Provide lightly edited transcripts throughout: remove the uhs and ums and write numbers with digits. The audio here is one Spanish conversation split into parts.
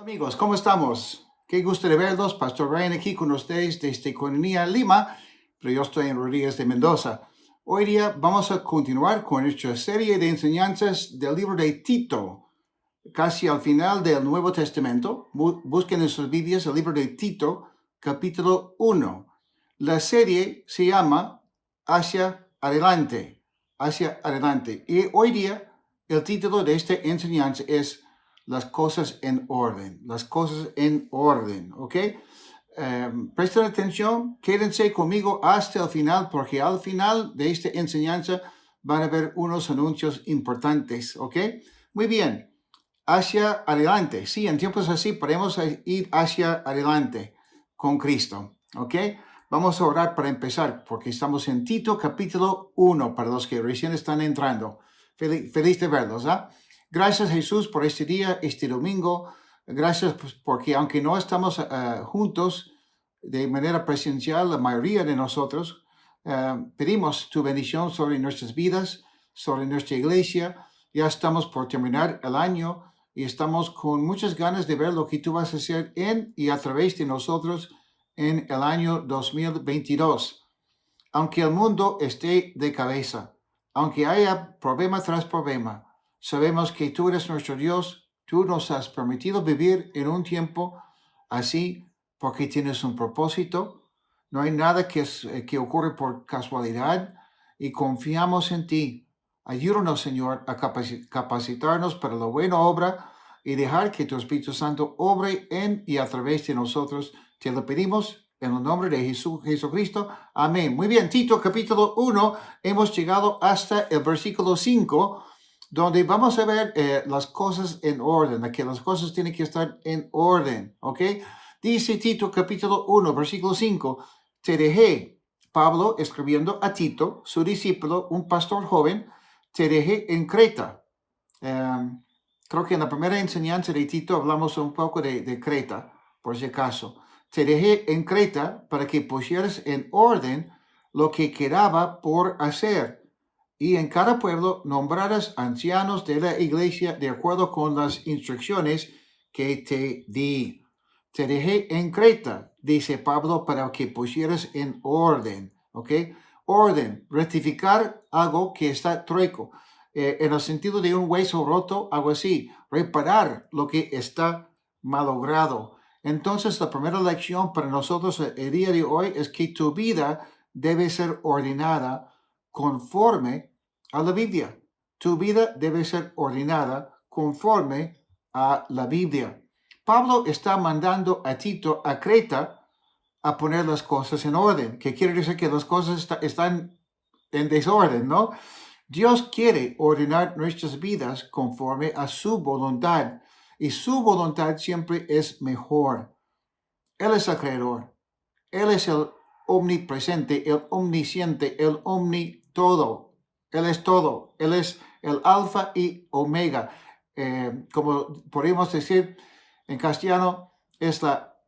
Amigos, ¿cómo estamos? Qué gusto de verlos. Pastor Brian aquí con ustedes desde Coronilla, Lima, pero yo estoy en Rodríguez de Mendoza. Hoy día vamos a continuar con nuestra serie de enseñanzas del libro de Tito, casi al final del Nuevo Testamento. Busquen en sus Biblias el libro de Tito, capítulo 1. La serie se llama Hacia Adelante, Hacia Adelante. Y hoy día el título de esta enseñanza es las cosas en orden, ¿ok? Presten atención, quédense conmigo hasta el final, porque al final de esta enseñanza van a ver unos anuncios importantes, ¿ok? Muy bien, hacia adelante. Sí, en tiempos así podemos ir hacia adelante con Cristo, ¿ok? Vamos a orar para empezar, porque estamos en Tito capítulo 1, para los que recién están entrando. Feliz de verlos, ¿ah? Gracias, Jesús, por este día, este domingo. Gracias porque aunque no estamos juntos de manera presencial, la mayoría de nosotros, pedimos tu bendición sobre nuestras vidas, sobre nuestra iglesia. Ya estamos por terminar el año y estamos con muchas ganas de ver lo que tú vas a hacer en y a través de nosotros en el año 2022. Aunque el mundo esté de cabeza, aunque haya problema tras problema, sabemos que tú eres nuestro Dios. Tú nos has permitido vivir en un tiempo así porque tienes un propósito. No hay nada que ocurre por casualidad y confiamos en ti. Ayúdanos, Señor, a capacitarnos para la buena obra y dejar que tu Espíritu Santo obre en y a través de nosotros. Te lo pedimos en el nombre de Jesucristo. Amén. Muy bien, Tito capítulo 1, hemos llegado hasta el versículo 5, donde vamos a ver las cosas en orden, que las cosas tienen que estar en orden, ¿ok? Dice Tito capítulo 1, versículo 5, te dejé, Pablo escribiendo a Tito, su discípulo, un pastor joven, te dejé en Creta. Creo que en la primera enseñanza de Tito hablamos un poco de Creta, por si acaso. Te dejé en Creta para que pusieras en orden lo que quedaba por hacer, y en cada pueblo nombraras ancianos de la iglesia de acuerdo con las instrucciones que te di. Te dejé en Creta, dice Pablo, para que pusieras en orden, ¿ok? Orden, rectificar algo que está trueco. En el sentido de un hueso roto, algo así, reparar lo que está malogrado. Entonces, la primera lección para nosotros el día de hoy es que tu vida debe ser ordenada conforme a la Biblia. Tu vida debe ser ordenada conforme a la Biblia. Pablo está mandando a Tito a Creta a poner las cosas en orden, que quiere decir que las cosas están en desorden, ¿no? Dios quiere ordenar nuestras vidas conforme a su voluntad, y su voluntad siempre es mejor. Él es el creador, Él es el omnipresente, el omnisciente, el omnitodo. Él es todo, Él es el alfa y omega. Como podemos decir en castellano, es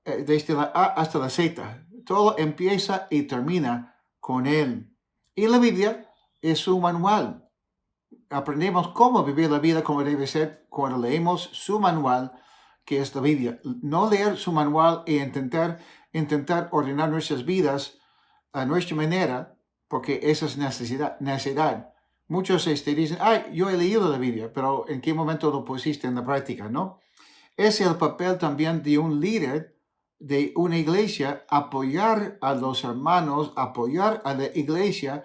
desde la A hasta la Z. Todo empieza y termina con Él. Y la Biblia es su manual. Aprendemos cómo vivir la vida como debe ser cuando leemos su manual, que es la Biblia. No leer su manual e intentar ordenar nuestras vidas a nuestra manera, porque esa es necesidad. Muchos dicen, ay, yo he leído la Biblia, pero ¿en qué momento lo pusiste en la práctica, no? Es el papel también de un líder de una iglesia, apoyar a los hermanos, apoyar a la iglesia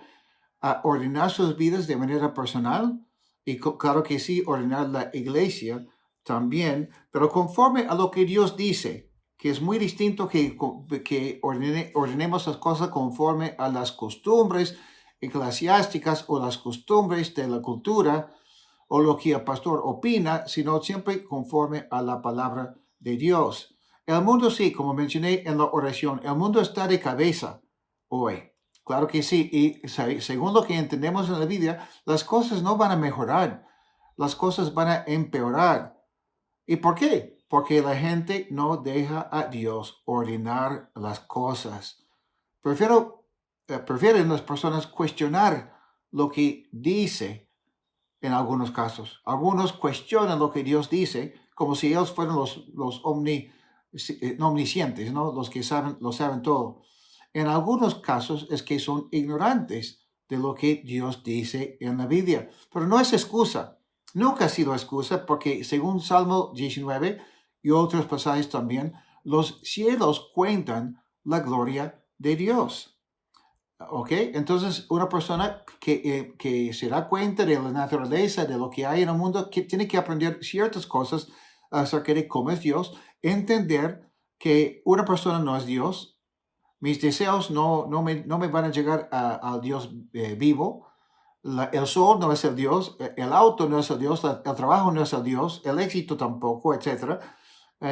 a ordenar sus vidas de manera personal y claro que sí, ordenar la iglesia también, pero conforme a lo que Dios dice, que es muy distinto que ordenemos las cosas conforme a las costumbres eclesiásticas o las costumbres de la cultura o lo que el pastor opina, sino siempre conforme a la palabra de Dios. El mundo sí, como mencioné en la oración, el mundo está de cabeza hoy. Claro que sí, y según lo que entendemos en la Biblia, las cosas no van a mejorar, las cosas van a empeorar. ¿Y por qué? Porque la gente no deja a Dios ordenar las cosas. Prefieren las personas cuestionar lo que dice en algunos casos. Algunos cuestionan lo que Dios dice como si ellos fueran los omniscientes, ¿no? Los que saben, lo saben todo. En algunos casos es que son ignorantes de lo que Dios dice en la Biblia, pero no es excusa. Nunca ha sido excusa porque según Salmo 19 y otros pasajes también, los cielos cuentan la gloria de Dios. ¿Ok? Entonces, una persona que se da cuenta de la naturaleza, de lo que hay en el mundo, que tiene que aprender ciertas cosas acerca de cómo es Dios, entender que una persona no es Dios, mis deseos no me van a llegar al Dios vivo, el sol no es el Dios, el auto no es el Dios, el trabajo no es el Dios, el éxito tampoco, etcétera.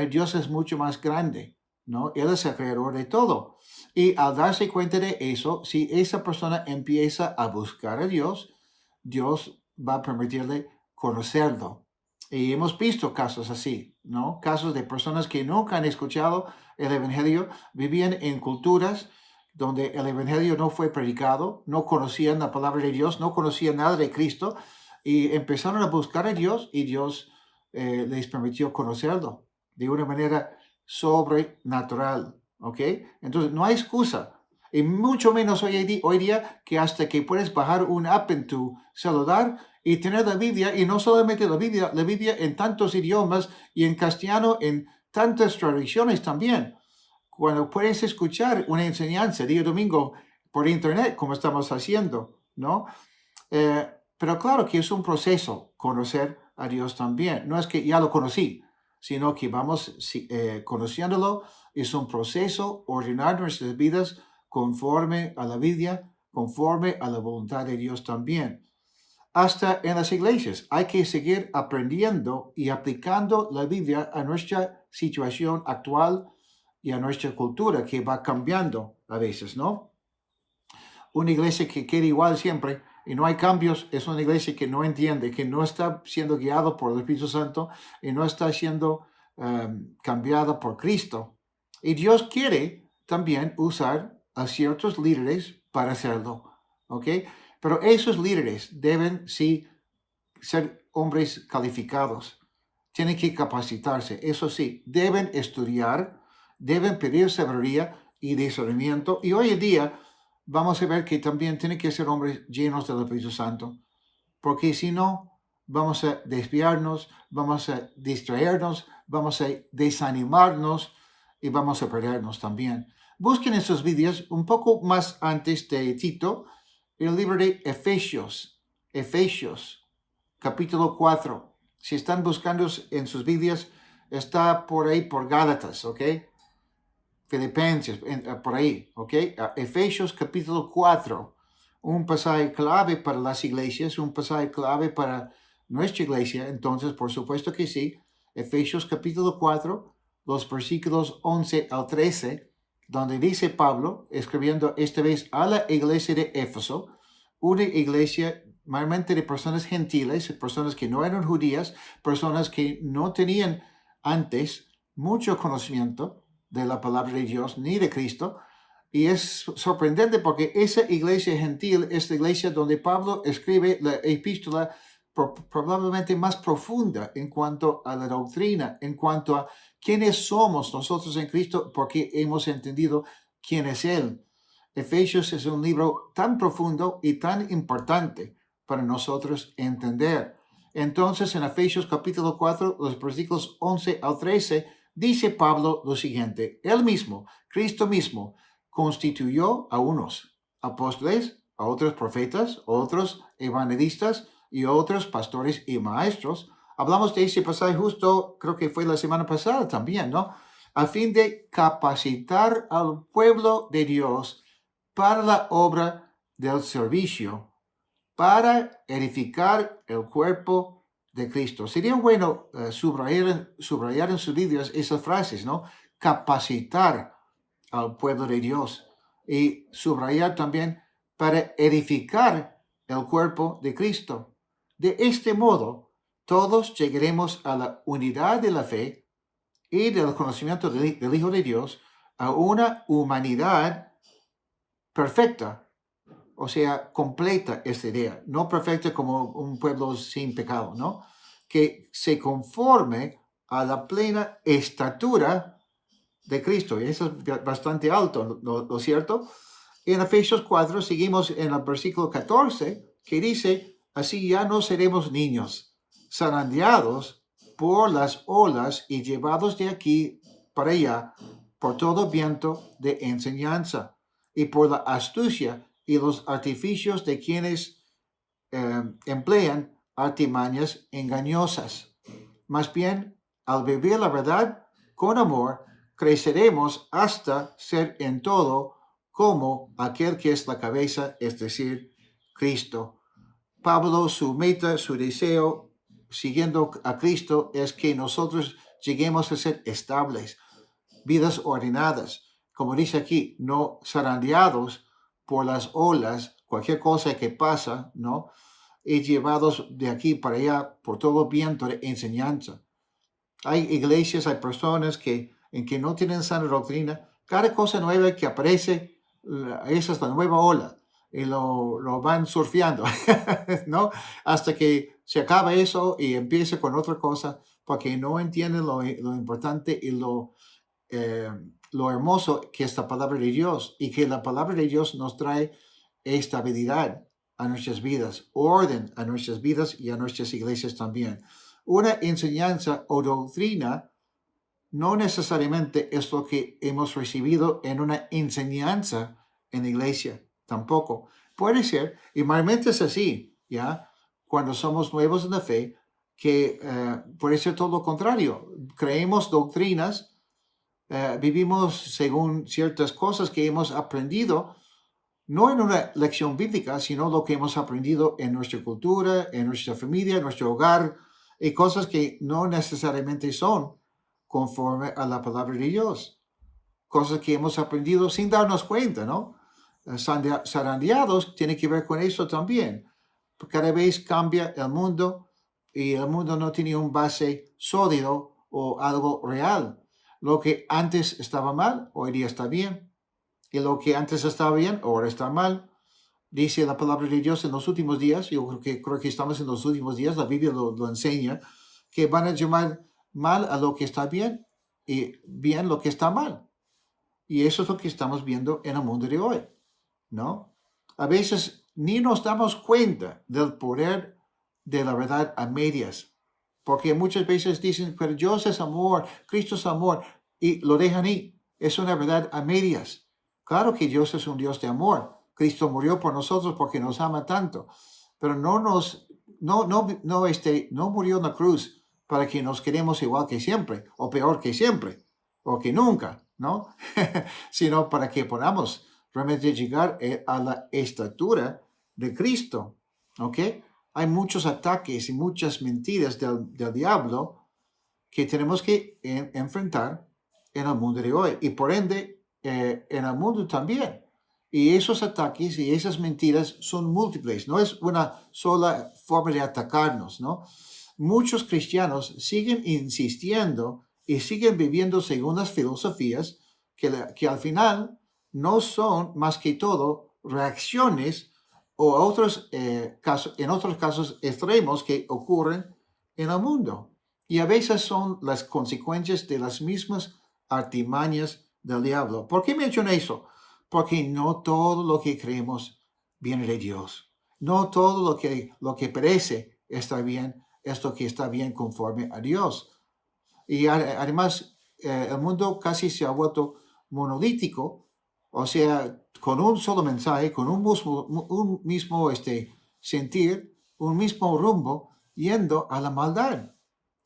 Dios es mucho más grande, ¿no? Él es el creador de todo. Y al darse cuenta de eso, si esa persona empieza a buscar a Dios, Dios va a permitirle conocerlo. Y hemos visto casos así, ¿no? Casos de personas que nunca han escuchado el Evangelio, vivían en culturas donde el Evangelio no fue predicado, no conocían la palabra de Dios, no conocían nada de Cristo, y empezaron a buscar a Dios y Dios les permitió conocerlo de una manera sobrenatural, ¿ok? Entonces, no hay excusa. Y mucho menos hoy día que hasta que puedes bajar un app en tu celular y tener la Biblia, y no solamente la Biblia en tantos idiomas y en castellano en tantas tradiciones también. Cuando puedes escuchar una enseñanza día domingo por internet, como estamos haciendo, ¿no? Pero claro que es un proceso conocer a Dios también. No es que ya lo conocí, sino que vamos conociéndolo. Es un proceso, ordenar nuestras vidas conforme a la Biblia, conforme a la voluntad de Dios también. Hasta en las iglesias hay que seguir aprendiendo y aplicando la Biblia a nuestra situación actual y a nuestra cultura que va cambiando a veces, ¿no? Una iglesia que queda igual siempre y no hay cambios es una iglesia que no entiende, que no está siendo guiado por el Espíritu Santo y no está siendo cambiada por Cristo. Y Dios quiere también usar a ciertos líderes para hacerlo, ¿ok? Pero esos líderes deben sí ser hombres calificados, tienen que capacitarse, eso sí, deben estudiar, deben pedir sabiduría y discernimiento. Y hoy en día vamos a ver que también tienen que ser hombres llenos del Espíritu Santo, porque si no, vamos a desviarnos, vamos a distraernos, vamos a desanimarnos y vamos a perdernos también. Busquen en sus vídeos un poco más antes de Tito, el libro de Efesios, capítulo 4. Si están buscando en sus vídeos, está por ahí por Gálatas, ¿ok? Filipenses, por ahí, ¿ok? Efesios capítulo 4, un pasaje clave para las iglesias, un pasaje clave para nuestra iglesia, entonces, por supuesto que sí. Efesios capítulo 4, los versículos 11 al 13, donde dice Pablo, escribiendo esta vez a la iglesia de Éfeso, una iglesia mayormente de personas gentiles, personas que no eran judías, personas que no tenían antes mucho conocimiento de la palabra de Dios ni de Cristo. Y es sorprendente porque esa iglesia gentil es la iglesia donde Pablo escribe la epístola probablemente más profunda en cuanto a la doctrina, en cuanto a quiénes somos nosotros en Cristo, porque hemos entendido quién es Él. Efesios es un libro tan profundo y tan importante para nosotros entender. Entonces, en Efesios capítulo 4, los versículos 11 al 13, dice Pablo lo siguiente: Él mismo, Cristo mismo, constituyó a unos apóstoles, a otros profetas, a otros evangelistas y a otros pastores y maestros. Hablamos de ese pasaje justo, creo que fue la semana pasada también, ¿no? A fin de capacitar al pueblo de Dios para la obra del servicio, para edificar el cuerpo de Cristo. Sería bueno subrayar en sus vídeos esas frases, ¿no? Capacitar al pueblo de Dios y subrayar también para edificar el cuerpo de Cristo. De este modo, todos llegaremos a la unidad de la fe y del conocimiento del Hijo de Dios, a una humanidad perfecta, o sea, completa esta idea, no perfecta como un pueblo sin pecado, ¿no? Que se conforme a la plena estatura de Cristo. Y eso es bastante alto, ¿no es cierto? En Efesios 4 seguimos en el versículo 14, que dice, así ya no seremos niños, zarandeados por las olas y llevados de aquí para allá por todo viento de enseñanza y por la astucia y los artificios de quienes emplean artimañas engañosas. Más bien, al vivir la verdad con amor, creceremos hasta ser en todo como aquel que es la cabeza, es decir, Cristo. Pablo, su meta, su deseo, siguiendo a Cristo, es que nosotros lleguemos a ser estables, vidas ordenadas, como dice aquí, no zarandeados por las olas, cualquier cosa que pasa, ¿no? Y llevados de aquí para allá por todo viento de enseñanza. Hay iglesias, hay personas en que no tienen sana doctrina. Cada cosa nueva que aparece, esa es la nueva ola. Y lo van surfeando, ¿no? Hasta que se acaba eso y empieza con otra cosa, porque no entienden lo importante y eh, lo hermoso que es la palabra de Dios. Y que la palabra de Dios nos trae estabilidad a nuestras vidas, orden a nuestras vidas y a nuestras iglesias también. Una enseñanza o doctrina no necesariamente es lo que hemos recibido en una enseñanza en la iglesia, tampoco. Puede ser, y normalmente es así, ¿ya? Cuando somos nuevos en la fe, que puede ser todo lo contrario. Creemos doctrinas, vivimos según ciertas cosas que hemos aprendido, no en una lección bíblica, sino lo que hemos aprendido en nuestra cultura, en nuestra familia, en nuestro hogar, y cosas que no necesariamente son conforme a la palabra de Dios. Cosas que hemos aprendido sin darnos cuenta, ¿no? Zarandeados tiene que ver con eso también. Cada vez cambia el mundo y el mundo no tiene un base sólido o algo real. Lo que antes estaba mal, hoy día está bien. Y lo que antes estaba bien, ahora está mal. Dice la palabra de Dios en los últimos días, yo creo que estamos en los últimos días, la Biblia lo enseña, que van a llamar mal a lo que está bien y bien lo que está mal. Y eso es lo que estamos viendo en el mundo de hoy, ¿no? A veces ni nos damos cuenta del poder de la verdad a medias, porque muchas veces dicen, pero Dios es amor, Cristo es amor, y lo dejan ahí. Es una verdad a medias. Claro que Dios es un Dios de amor. Cristo murió por nosotros porque nos ama tanto, pero no murió en la cruz para que nos quedemos igual que siempre, o peor que siempre, o que nunca, ¿no? Sino para que podamos realmente llegar a la estatura de Cristo, ¿ok? Hay muchos ataques y muchas mentiras del diablo que tenemos que enfrentar en el mundo de hoy y por ende en el mundo también. Y esos ataques y esas mentiras son múltiples, no es una sola forma de atacarnos, ¿no? Muchos cristianos siguen insistiendo y siguen viviendo según las filosofías que al final no son más que todo reacciones o en otros casos extremos que ocurren en el mundo. Y a veces son las consecuencias de las mismas artimañas del diablo. ¿Por qué menciono eso? Porque no todo lo que creemos viene de Dios. No todo lo que parece estar bien es lo que está bien conforme a Dios. Y además, el mundo casi se ha vuelto monolítico, o sea, con un solo mensaje, con un mismo sentir, un mismo rumbo, yendo a la maldad.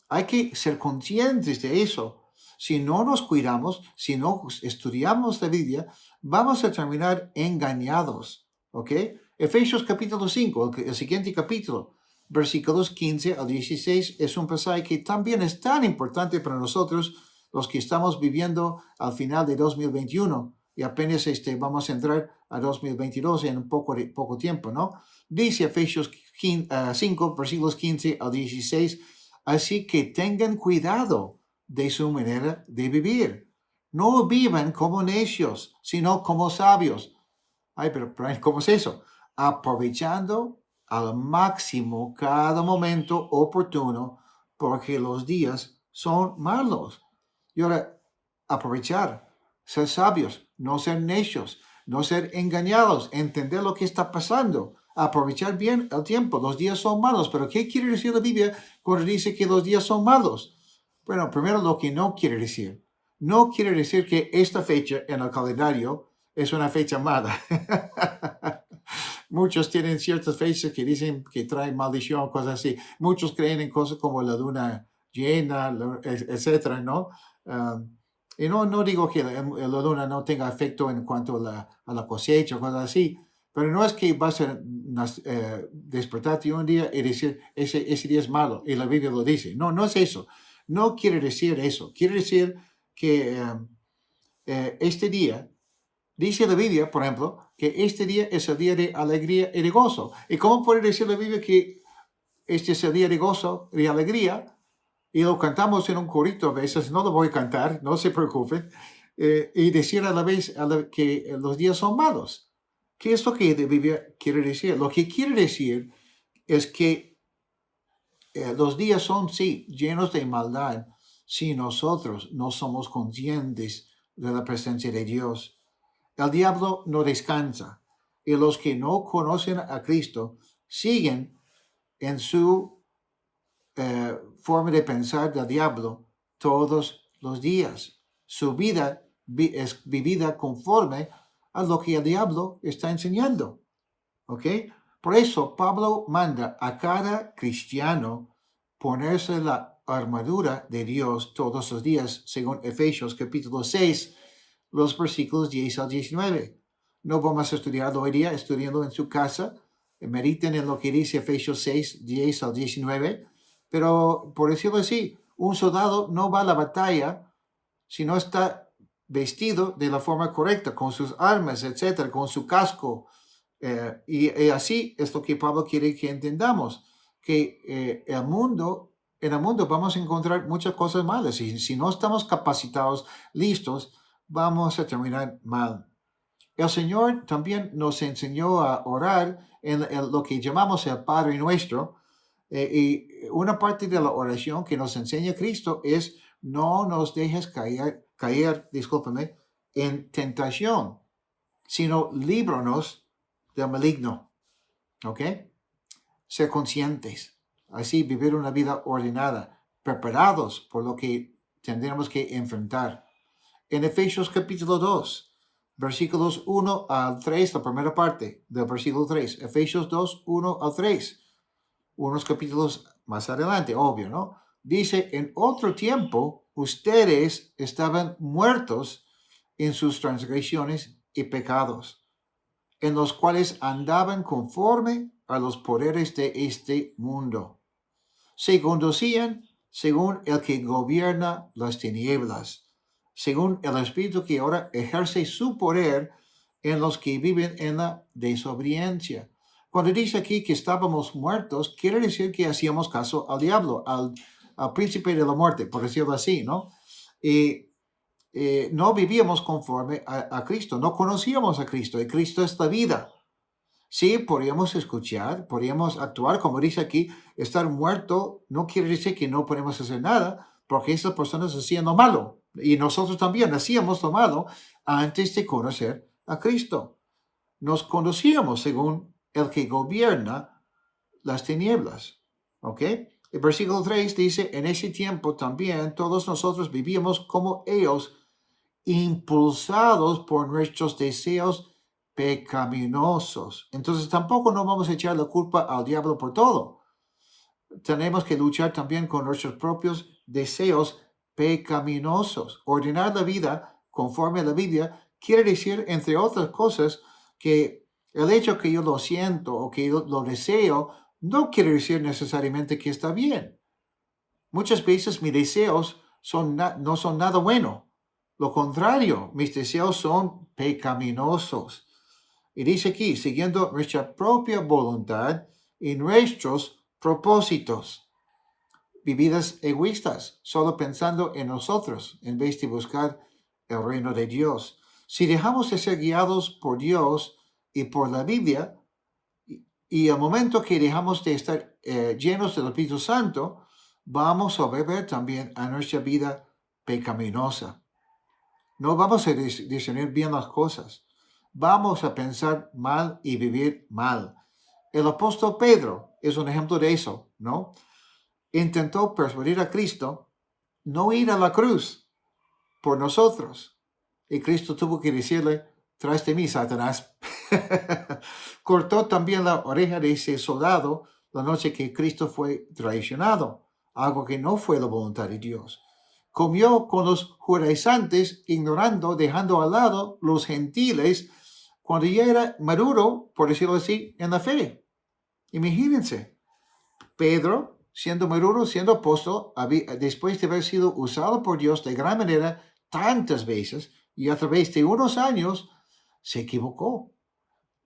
Hay que ser conscientes de eso. Si no nos cuidamos, si no estudiamos la Biblia, vamos a terminar engañados. ¿Ok? Efesios capítulo 5, el siguiente capítulo, versículos 15 al 16, es un pasaje que también es tan importante para nosotros, los que estamos viviendo al final de 2021 y apenas vamos a entrar a 2022 en un poco tiempo, ¿no? Dice Efesios 5, versículos 15 al 16, así que tengan cuidado de su manera de vivir. No vivan como necios, sino como sabios. Ay, pero ¿cómo es eso? Aprovechando al máximo cada momento oportuno, porque los días son malos. Y ahora, aprovechar, ser sabios, no ser necios, no ser engañados, entender lo que está pasando, aprovechar bien el tiempo. Los días son malos, pero ¿qué quiere decir la Biblia cuando dice que los días son malos? Bueno, primero lo que no quiere decir. No quiere decir que esta fecha en el calendario es una fecha mala. Muchos tienen ciertas fechas que dicen que traen maldición, cosas así. Muchos creen en cosas como la luna llena, etcétera, ¿no? Y no digo que la luna no tenga efecto en cuanto a la cosecha, cosas así, pero no es que vas a despertarte un día y decir, ese día es malo, y la Biblia lo dice. No, no es eso. No quiere decir eso. Quiere decir que este día, dice la Biblia, por ejemplo, que este día es el día de alegría y de gozo. ¿Y cómo puede decir la Biblia que este es el día de gozo y alegría? Y lo cantamos en un corito a veces, no lo voy a cantar, no se preocupen, y decir a la vez que los días son malos. ¿Qué es lo que la Biblia quiere decir? Lo que quiere decir es que los días son, sí, llenos de maldad si nosotros no somos conscientes de la presencia de Dios. El diablo no descansa y los que no conocen a Cristo siguen en su forma de pensar del diablo todos los días. Su vida es vivida conforme a lo que el diablo está enseñando. ¿Ok? Por eso Pablo manda a cada cristiano ponerse la armadura de Dios todos los días, según Efesios capítulo 6, los versículos 10 al 19. No vamos a estudiarlo hoy día, estudiando en su casa. Mediten en lo que dice Efesios 6, 10 al 19. Pero por decirlo así, un soldado no va a la batalla si no está vestido de la forma correcta, con sus armas, etcétera, con su casco. Y así es lo que Pablo quiere que entendamos, que en el mundo vamos a encontrar muchas cosas malas y si no estamos capacitados, listos, vamos a terminar mal. El Señor también nos enseñó a orar en lo que llamamos el Padre Nuestro. Y una parte de la oración que nos enseña Cristo es no nos dejes discúlpame, en tentación, sino líbranos del maligno. ¿Ok? Ser conscientes. Así vivir una vida ordenada, preparados por lo que tendremos que enfrentar. En Efesios capítulo 2, versículos 1 al 3, la primera parte del versículo 3. Efesios 2, 1 al 3. Unos capítulos más adelante, obvio, ¿no? Dice, en otro tiempo, ustedes estaban muertos en sus transgresiones y pecados, en los cuales andaban conforme a los poderes de este mundo. Se conducían según el que gobierna las tinieblas, según el espíritu que ahora ejerce su poder en los que viven en la desobediencia. Cuando dice aquí que estábamos muertos, quiere decir que hacíamos caso al diablo, al príncipe de la muerte, por decirlo así, ¿no? Y no vivíamos conforme a Cristo, no conocíamos a Cristo, y Cristo es la vida. Sí, podríamos escuchar, podríamos actuar, como dice aquí, estar muerto no quiere decir que no podemos hacer nada, porque esas personas hacían lo malo, y nosotros también hacíamos lo malo antes de conocer a Cristo. Nos conocíamos según el que gobierna las tinieblas. ¿Ok? El versículo 3 dice, en ese tiempo también todos nosotros vivíamos como ellos, impulsados por nuestros deseos pecaminosos. Entonces tampoco nos vamos a echar la culpa al diablo por todo. Tenemos que luchar también con nuestros propios deseos pecaminosos. Ordenar la vida conforme a la Biblia quiere decir, entre otras cosas, que el hecho que yo lo siento o que yo lo deseo no quiere decir necesariamente que está bien. Muchas veces mis deseos no son nada bueno. Lo contrario, mis deseos son pecaminosos. Y dice aquí, siguiendo nuestra propia voluntad y nuestros propósitos. Vividas egoístas, solo pensando en nosotros, en vez de buscar el reino de Dios. Si dejamos de ser guiados por Dios y por la Biblia, y al momento que dejamos de estar llenos del Espíritu Santo, vamos a volver también a nuestra vida pecaminosa. No vamos a discernir bien las cosas. Vamos a pensar mal y vivir mal. El apóstol Pedro es un ejemplo de eso, ¿no? Intentó persuadir a Cristo no ir a la cruz por nosotros. Y Cristo tuvo que decirle, tras de mí, Satanás. Cortó también la oreja de ese soldado la noche que Cristo fue traicionado, algo que no fue la voluntad de Dios. Comió con los judaizantes, ignorando, dejando al lado los gentiles, cuando ya era maduro, por decirlo así, en la fe. Imagínense, Pedro, siendo maduro, siendo apóstol, después de haber sido usado por Dios de gran manera tantas veces, y a través de unos años, se equivocó.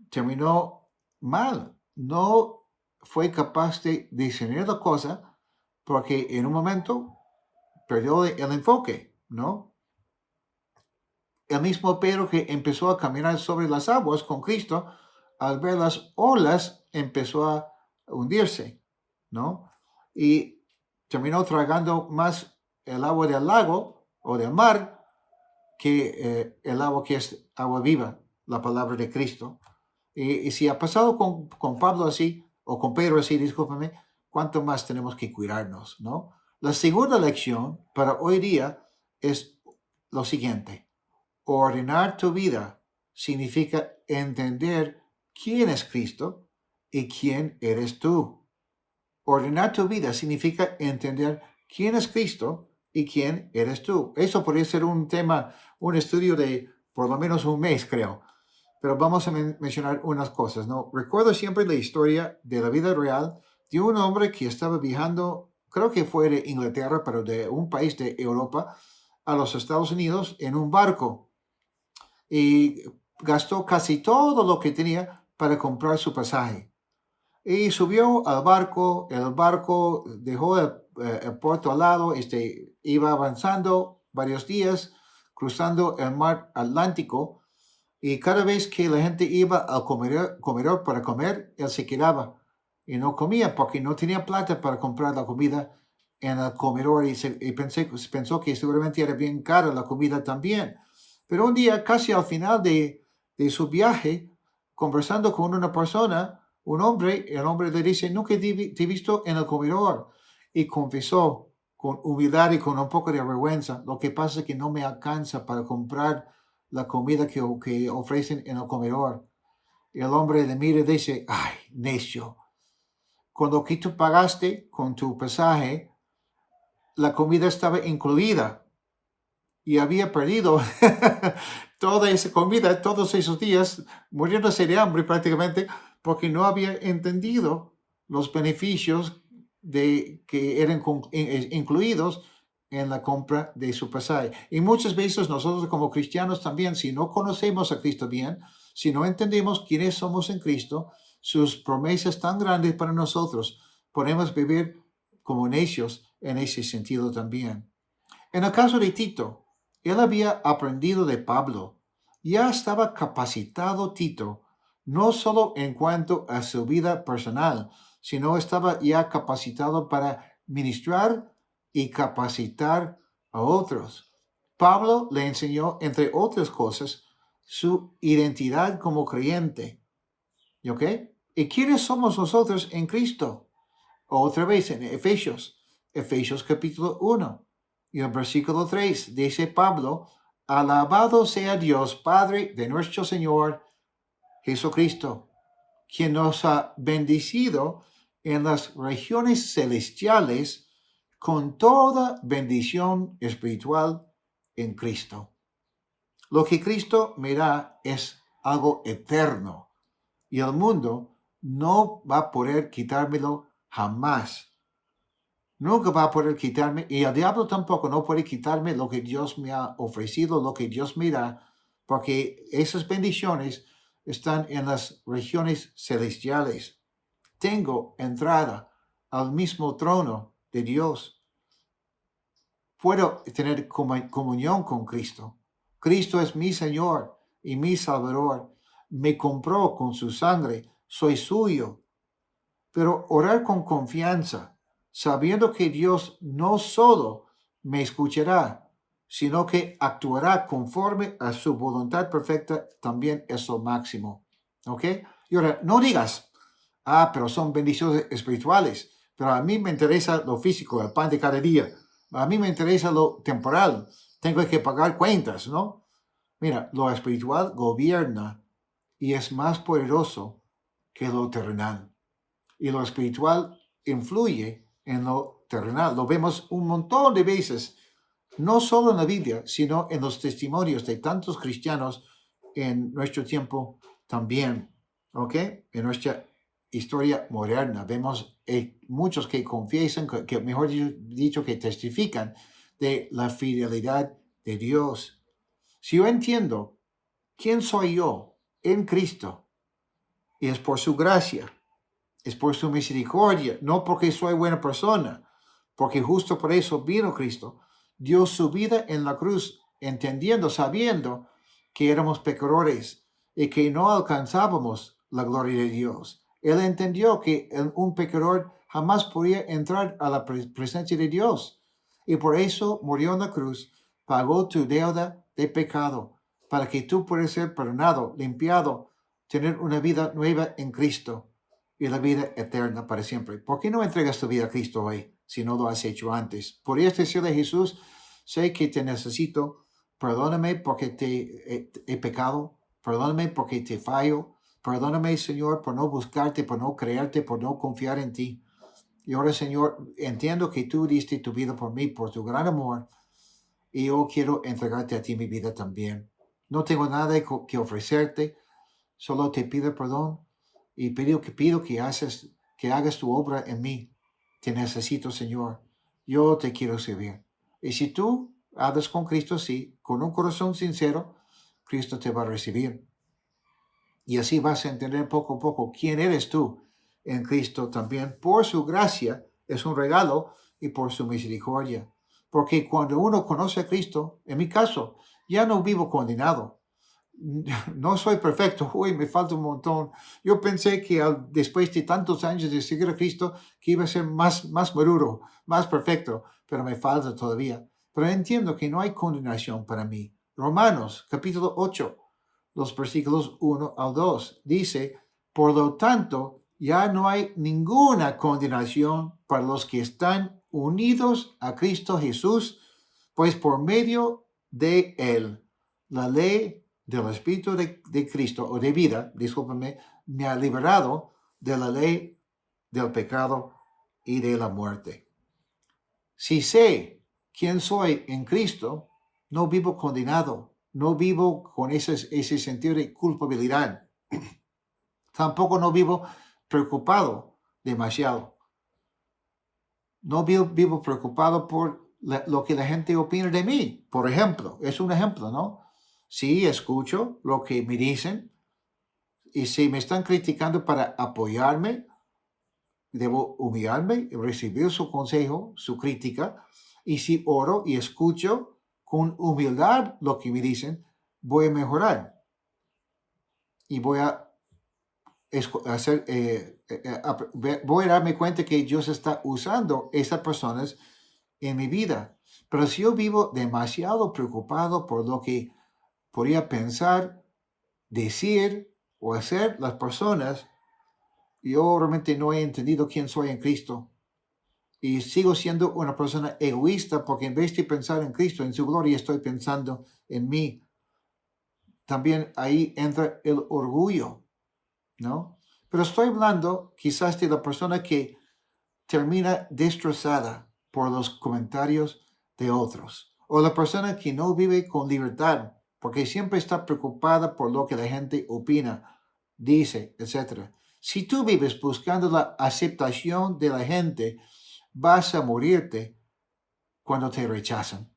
Terminó mal. No fue capaz de discernir la cosa porque en un momento perdió el enfoque, ¿no? El mismo Pedro que empezó a caminar sobre las aguas con Cristo, al ver las olas, empezó a hundirse, ¿no? Y terminó tragando más el agua del lago o del mar que el agua que es agua viva, la palabra de Cristo. Y si ha pasado con Pablo así, o con Pedro así, discúlpame, ¿cuánto más tenemos que cuidarnos, no? La segunda lección para hoy día es lo siguiente. Ordenar tu vida significa entender quién es Cristo y quién eres tú. Ordenar tu vida significa entender quién es Cristo y quién eres tú. Eso podría ser un tema, un estudio de por lo menos un mes, creo. Pero vamos a mencionar unas cosas, ¿no? Recuerdo siempre la historia de la vida real de un hombre que estaba viajando, creo que fue de Inglaterra, pero de un país de Europa, a los Estados Unidos en un barco. Y gastó casi todo lo que tenía para comprar su pasaje. Y subió al barco, el barco dejó el puerto al lado, iba avanzando varios días, cruzando el mar Atlántico, y cada vez que la gente iba al comedor para comer, él se quedaba y no comía porque no tenía plata para comprar la comida en el comedor y pensó que seguramente era bien cara la comida también. Pero un día, casi al final de su viaje, conversando con una persona, el hombre le dice, nunca te he visto en el comedor. Y confesó con humildad y con un poco de vergüenza, lo que pasa es que no me alcanza para comprar la comida que ofrecen en el comedor. Y el hombre le mira y dice, ay, necio, cuando aquí tú pagaste con tu pasaje, la comida estaba incluida y había perdido toda esa comida todos esos días, muriéndose de hambre prácticamente, porque no había entendido los beneficios que eran incluidos en la compra de su pasaje. Y muchas veces nosotros como cristianos también, si no conocemos a Cristo bien, si no entendemos quiénes somos en Cristo, sus promesas tan grandes para nosotros, podemos vivir como necios en ese sentido también. En el caso de Tito, él había aprendido de Pablo. Ya estaba capacitado Tito, no solo en cuanto a su vida personal, sino estaba ya capacitado para ministrar y capacitar a otros. Pablo le enseñó, entre otras cosas, su identidad como creyente. ¿Ok? ¿Y quiénes somos nosotros en Cristo? Otra vez en Efesios capítulo 1. Y en versículo 3 dice Pablo, alabado sea Dios Padre de nuestro Señor Jesucristo, quien nos ha bendecido en las regiones celestiales con toda bendición espiritual en Cristo. Lo que Cristo me da es algo eterno y el mundo no va a poder quitármelo jamás. Nunca va a poder quitarme, y el diablo tampoco no puede quitarme lo que Dios me ha ofrecido, lo que Dios me da, porque esas bendiciones están en las regiones celestiales. Tengo entrada al mismo trono de Dios. Puedo tener comunión con Cristo. Cristo es mi Señor y mi Salvador. Me compró con su sangre. Soy suyo. Pero orar con confianza sabiendo que Dios no solo me escuchará, sino que actuará conforme a su voluntad perfecta, también es lo máximo. ¿Ok? Y ahora, no digas, pero son bendiciones espirituales, pero a mí me interesa lo físico, el pan de cada día. A mí me interesa lo temporal. Tengo que pagar cuentas, ¿no? Mira, lo espiritual gobierna y es más poderoso que lo terrenal. Y lo espiritual influye en lo terrenal. Lo vemos un montón de veces, no solo en la Biblia, sino en los testimonios de tantos cristianos en nuestro tiempo también, ¿ok? En nuestra historia moderna. Vemos muchos que confiesan, que mejor dicho, que testifican de la fidelidad de Dios. Si yo entiendo quién soy yo en Cristo, y es por su gracia, es por su misericordia, no porque soy buena persona, porque justo por eso vino Cristo, dio su vida en la cruz, entendiendo, sabiendo que éramos pecadores y que no alcanzábamos la gloria de Dios. Él entendió que un pecador jamás podía entrar a la presencia de Dios y por eso murió en la cruz, pagó tu deuda de pecado para que tú puedas ser perdonado, limpiado, tener una vida nueva en Cristo y la vida eterna para siempre. ¿Por qué no entregas tu vida a Cristo hoy si no lo has hecho antes? Podrías decirle a Jesús, sé que te necesito, perdóname porque te he pecado, perdóname porque te fallo, perdóname, Señor, por no buscarte, por no creerte, por no confiar en ti. Y ahora, Señor, entiendo que tú diste tu vida por mí, por tu gran amor, y yo quiero entregarte a ti mi vida también. No tengo nada que ofrecerte, solo te pido perdón y pido que hagas tu obra en mí. Te necesito, Señor. Yo te quiero servir. Y si tú hablas con Cristo así, con un corazón sincero, Cristo te va a recibir. Y así vas a entender poco a poco quién eres tú en Cristo también. Por su gracia es un regalo y por su misericordia. Porque cuando uno conoce a Cristo, en mi caso, ya no vivo condenado. No soy perfecto, uy, me falta un montón. Yo pensé que después de tantos años de seguir a Cristo, que iba a ser más maduro, más perfecto, pero me falta todavía. Pero entiendo que no hay condenación para mí. Romanos, capítulo 8, los versículos 1 al 2, dice, por lo tanto, ya no hay ninguna condenación para los que están unidos a Cristo Jesús, pues por medio de él, la ley del Espíritu de Cristo, o de vida, discúlpame, me ha liberado de la ley del pecado y de la muerte. Si sé quién soy en Cristo, no vivo condenado, no vivo con ese sentido de culpabilidad. Tampoco no vivo preocupado demasiado. No vivo preocupado por lo que la gente opina de mí. Por ejemplo, es un ejemplo, ¿no? Sí, escucho lo que me dicen y si me están criticando para apoyarme, debo humillarme y recibir su consejo, su crítica. Y si oro y escucho con humildad lo que me dicen, voy a mejorar y voy a hacer, voy a darme cuenta que Dios está usando esas personas en mi vida. Pero si yo vivo demasiado preocupado por lo que podría pensar, decir o hacer las personas, yo realmente no he entendido quién soy en Cristo. Y sigo siendo una persona egoísta porque en vez de pensar en Cristo, en su gloria, estoy pensando en mí. También ahí entra el orgullo, ¿no? Pero estoy hablando quizás de la persona que termina destrozada por los comentarios de otros. O la persona que no vive con libertad porque siempre está preocupada por lo que la gente opina, dice, etc. Si tú vives buscando la aceptación de la gente, vas a morirte cuando te rechazan.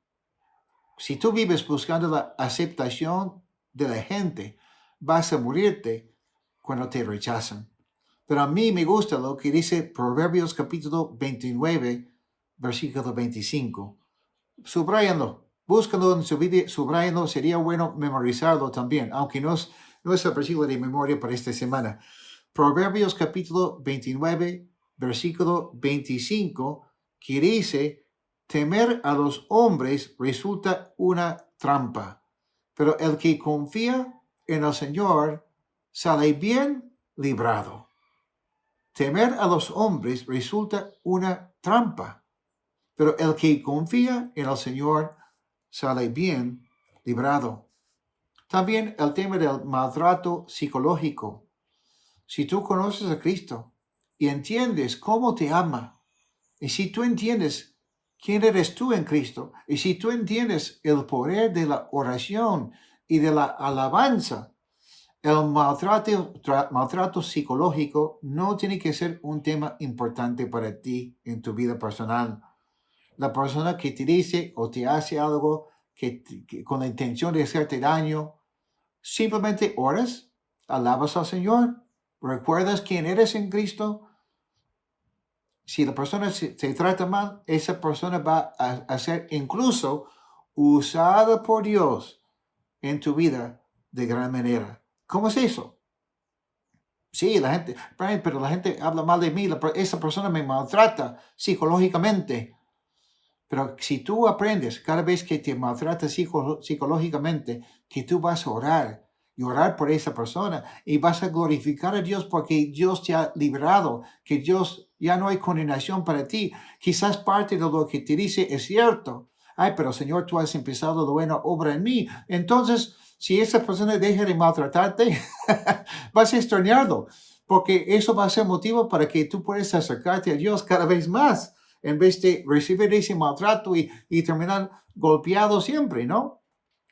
Si tú vives buscando la aceptación de la gente, vas a morirte cuando te rechazan. Pero a mí me gusta lo que dice Proverbios capítulo 29, versículo 25. Subrayanlo, búscalo en su vida, subrayanlo, sería bueno memorizarlo también, aunque no es el versículo de memoria para esta semana. Proverbios capítulo 29, versículo 25 que dice, temer a los hombres resulta una trampa, pero el que confía en el Señor sale bien librado. Temer a los hombres resulta una trampa, pero el que confía en el Señor sale bien librado. También el tema del maltrato psicológico. Si tú conoces a Cristo y entiendes cómo te ama, y si tú entiendes quién eres tú en Cristo, y si tú entiendes el poder de la oración y de la alabanza, el maltrato psicológico no tiene que ser un tema importante para ti en tu vida personal. La persona que te dice o te hace algo que con la intención de hacerte daño, simplemente oras, alabas al Señor, recuerdas quién eres en Cristo. Si la persona se trata mal, esa persona va a ser incluso usada por Dios en tu vida de gran manera. ¿Cómo es eso? Sí, la gente, Brian, pero la gente habla mal de mí, esa persona me maltrata psicológicamente. Pero si tú aprendes cada vez que te maltrata psicológicamente, que tú vas a orar y orar por esa persona y vas a glorificar a Dios porque Dios te ha librado, que Dios ya no hay condenación para ti. Quizás parte de lo que te dice es cierto. Ay, pero Señor, tú has empezado la buena obra en mí. Entonces, si esa persona deja de maltratarte, vas a extrañarlo, porque eso va a ser motivo para que tú puedas acercarte a Dios cada vez más en vez de recibir ese maltrato y terminar golpeado siempre, ¿no?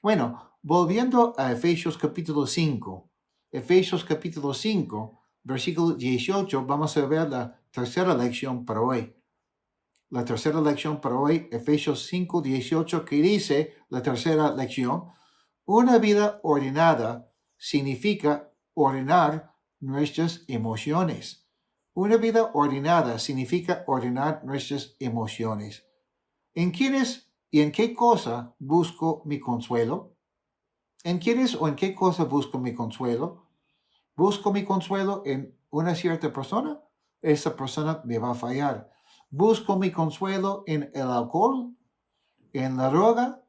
Bueno, volviendo a Efesios capítulo 5, Efesios capítulo 5, versículo 18, vamos a ver la tercera lección para hoy. La tercera lección para hoy, Efesios 5, 18, que dice, la tercera lección, una vida ordenada significa ordenar nuestras emociones. Una vida ordenada significa ordenar nuestras emociones. ¿En quiénes y en qué cosa busco mi consuelo? ¿En quiénes o en qué cosa busco mi consuelo? ¿Busco mi consuelo en una cierta persona? Esa persona me va a fallar. ¿Busco mi consuelo en el alcohol, en la droga,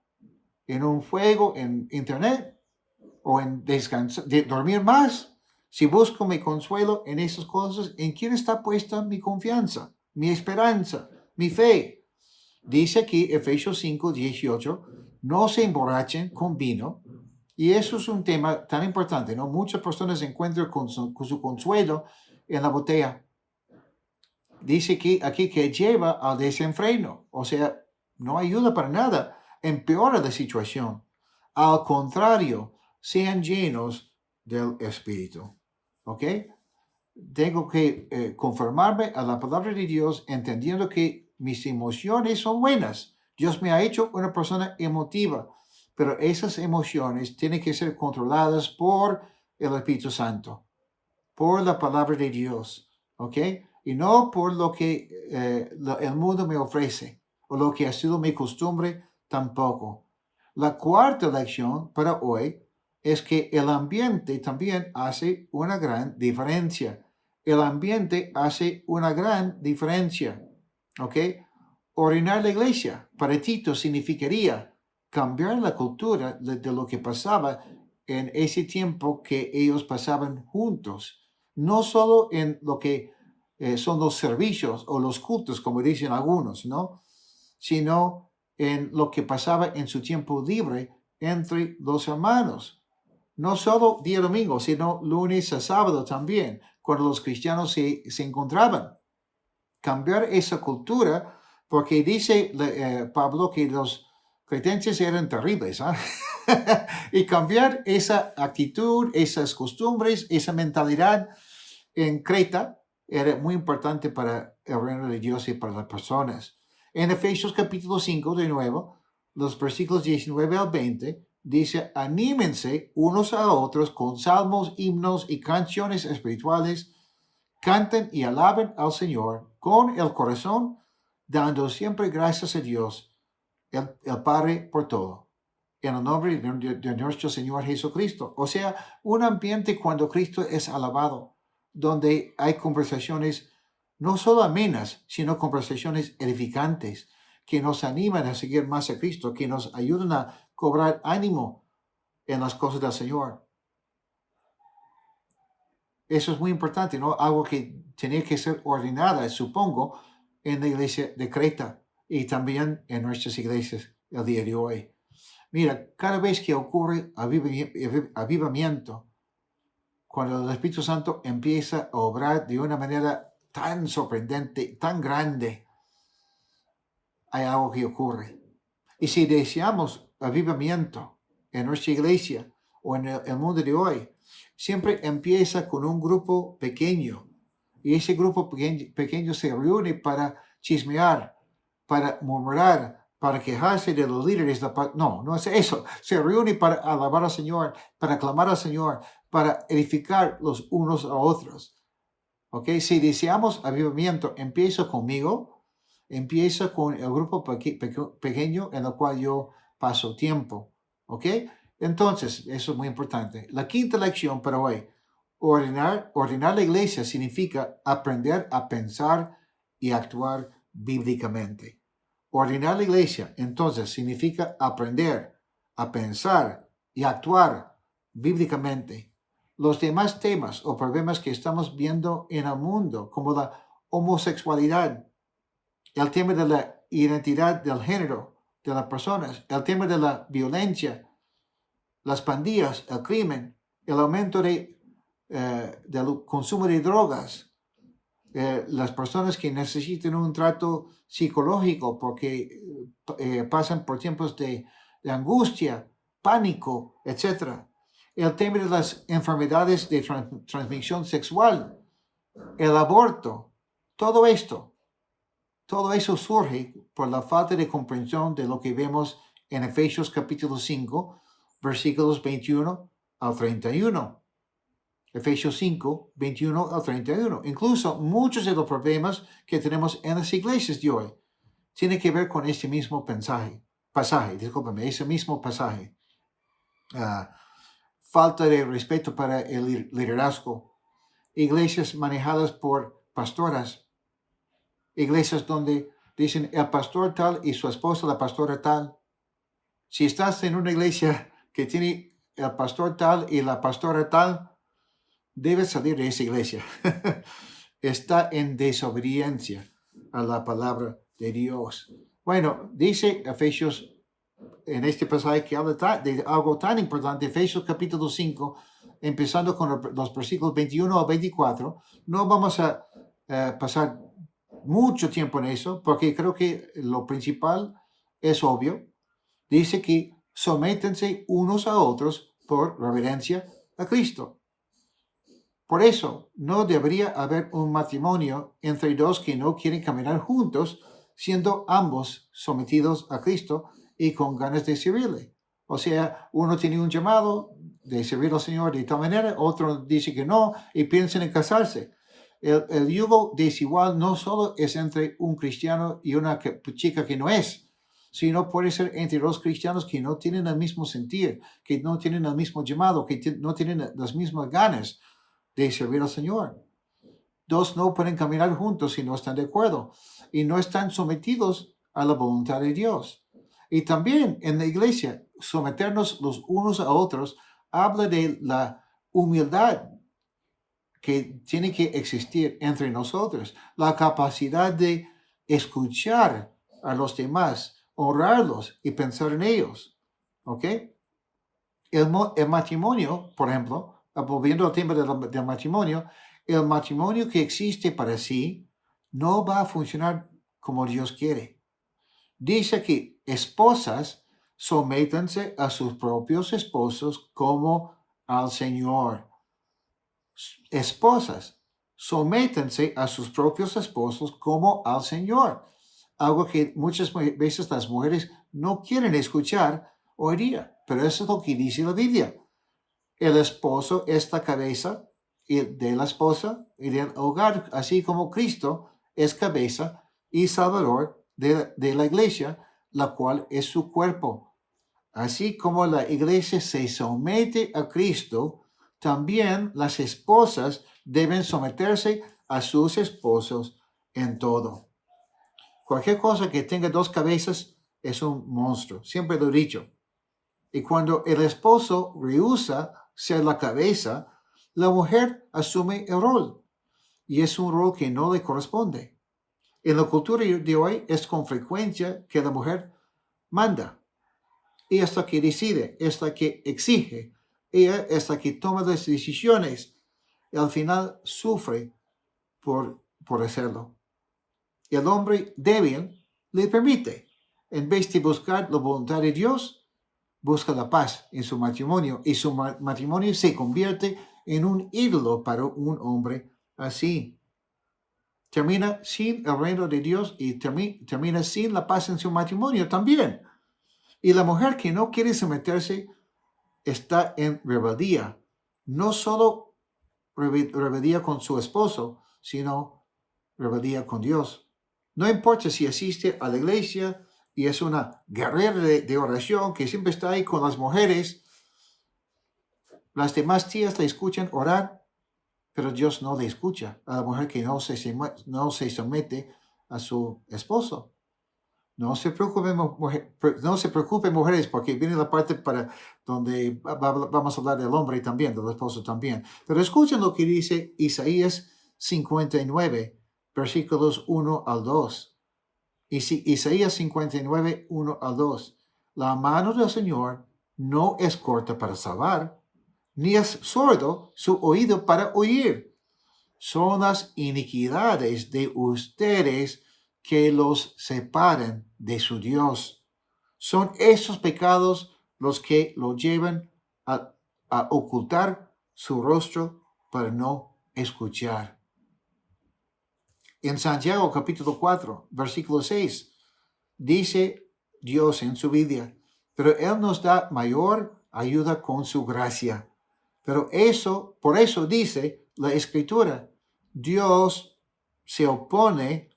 en un juego, en internet o en dormir más? Si busco mi consuelo en esas cosas, ¿en quién está puesta mi confianza, mi esperanza, mi fe? Dice aquí Efesios 5, 18, no se emborrachen con vino. Y eso es un tema tan importante, ¿no? Muchas personas encuentran con su consuelo en la botella. Dice aquí que lleva al desenfreno, o sea, no ayuda para nada, empeora la situación. Al contrario, sean llenos del Espíritu. ¿Ok? Tengo que conformarme a la palabra de Dios, entendiendo que mis emociones son buenas. Dios me ha hecho una persona emotiva, pero esas emociones tienen que ser controladas por el Espíritu Santo, por la palabra de Dios, ¿ok? Y no por lo que el mundo me ofrece o lo que ha sido mi costumbre tampoco. La cuarta lección para hoy es que el ambiente también hace una gran diferencia. El ambiente hace una gran diferencia, ¿ok? Orinar la iglesia para Tito significaría cambiar la cultura de lo que pasaba en ese tiempo que ellos pasaban juntos, no solo en lo que son los servicios o los cultos, como dicen algunos, ¿no? Sino en lo que pasaba en su tiempo libre entre los hermanos. No solo día domingo, sino lunes a sábado también, cuando los cristianos se encontraban. Cambiar esa cultura, porque dice Pablo que los creyentes eran terribles, ¿eh? Y cambiar esa actitud, esas costumbres, esa mentalidad en Creta era muy importante para el reino de Dios y para las personas. En Efesios capítulo 5, de nuevo, los versículos 19 al 20, dice, anímense unos a otros con salmos, himnos y canciones espirituales, canten y alaben al Señor con el corazón, dando siempre gracias a Dios, el Padre, por todo, en el nombre de nuestro Señor Jesucristo. O sea, un ambiente cuando Cristo es alabado, donde hay conversaciones No solo amenas, sino conversaciones edificantes que nos animan a seguir más a Cristo, que nos ayudan a cobrar ánimo en las cosas del Señor. Eso es muy importante, ¿no? Algo que tenía que ser ordenada, supongo, en la iglesia de Creta y también en nuestras iglesias el día de hoy. Mira, cada vez que ocurre avivamiento, cuando el Espíritu Santo empieza a obrar de una manera tan sorprendente, tan grande, hay algo que ocurre. Y si deseamos avivamiento en nuestra iglesia o en el mundo de hoy, siempre empieza con un grupo pequeño. Y ese grupo pequeño se reúne para chismear, para murmurar, para quejarse de los líderes. No es eso. Se reúne para alabar al Señor, para clamar al Señor, para edificar los unos a otros. ¿Ok? Si deseamos avivamiento, empieza conmigo, empieza con el grupo pequeño en el cual yo paso tiempo. ¿Ok? Entonces, eso es muy importante. La quinta lección para hoy. Ordenar la iglesia significa aprender a pensar y actuar bíblicamente. Ordenar la iglesia, entonces, significa aprender a pensar y actuar bíblicamente. Los demás temas o problemas que estamos viendo en el mundo, como la homosexualidad, el tema de la identidad del género de las personas, el tema de la violencia, las pandillas, el crimen, el aumento del consumo de drogas, las personas que necesitan un trato psicológico porque pasan por tiempos de angustia, pánico, etc. El tema de las enfermedades de transmisión sexual, el aborto, todo eso surge por la falta de comprensión de lo que vemos en Efesios capítulo 5, versículos 21 al 31. Efesios 5, 21 al 31. Incluso muchos de los problemas que tenemos en las iglesias de hoy tienen que ver con este mismo ese mismo pasaje. Falta de respeto para el liderazgo. Iglesias manejadas por pastoras. Iglesias donde dicen el pastor tal y su esposa la pastora tal. Si estás en una iglesia que tiene el pastor tal y la pastora tal, debes salir de esa iglesia. Está en desobediencia a la palabra de Dios. Bueno, dice Efesios en este pasaje que habla de algo tan importante, Efesios capítulo 5, empezando con los versículos 21 al 24. No vamos a pasar mucho tiempo en eso, porque creo que lo principal es obvio. Dice que sométense unos a otros por reverencia a Cristo. Por eso, no debería haber un matrimonio entre dos que no quieren caminar juntos, siendo ambos sometidos a Cristo y con ganas de servirle. O sea, uno tiene un llamado de servir al Señor de tal manera, otro dice que no y piensan en casarse. El yugo desigual no solo es entre un cristiano y una chica que no es, sino puede ser entre dos cristianos que no tienen el mismo sentir, que no tienen el mismo llamado, que no tienen las mismas ganas de servir al Señor. Dos no pueden caminar juntos si no están de acuerdo y no están sometidos a la voluntad de Dios. Y también en la iglesia, someternos los unos a otros habla de la humildad que tiene que existir entre nosotros, la capacidad de escuchar a los demás, honrarlos y pensar en ellos. ¿Ok? El matrimonio, por ejemplo, volviendo al tema del matrimonio, el matrimonio que existe para sí no va a funcionar como Dios quiere. Dice que esposas sométanse a sus propios esposos como al Señor. Esposas, sométanse a sus propios esposos como al Señor. Algo que muchas veces las mujeres no quieren escuchar hoy día, pero eso es lo que dice la Biblia. El esposo es la cabeza de la esposa y del hogar, así como Cristo es cabeza y salvador de la iglesia, la cual es su cuerpo. Así como la iglesia se somete a Cristo, también las esposas deben someterse a sus esposos en todo. Cualquier cosa que tenga dos cabezas es un monstruo. Siempre lo he dicho. Y cuando el esposo rehúsa ser la cabeza, la mujer asume el rol. Y es un rol que no le corresponde. En la cultura de hoy es con frecuencia que la mujer manda. Ella es la que decide, es la que exige. Ella es la que toma las decisiones. Y al final sufre por hacerlo. Y el hombre débil le permite. En vez de buscar la voluntad de Dios, busca la paz en su matrimonio. Y su matrimonio se convierte en un ídolo para un hombre así. Termina sin el reino de Dios y termina sin la paz en su matrimonio también. Y la mujer que no quiere someterse está en rebeldía. No solo rebeldía con su esposo, sino rebeldía con Dios. No importa si asiste a la iglesia y es una guerrera de oración que siempre está ahí con las mujeres. Las demás tías le escuchan orar, pero Dios no le escucha a la mujer que no se somete a su esposo. No se preocupen, mujeres, porque viene la parte para donde vamos a hablar del hombre también, del esposo también. Pero escuchen lo que dice Isaías 59, versículos 1 al 2. Isaías 59, 1 al 2. La mano del Señor no es corta para salvar, ni es sordo su oído para oír. Son las iniquidades de ustedes que los separan de su Dios. Son esos pecados los que lo llevan a ocultar su rostro para no escuchar. En Santiago capítulo 4, versículo 6, dice Dios en su Biblia, pero Él nos da mayor ayuda con su gracia. Pero por eso dice la Escritura, Dios se opone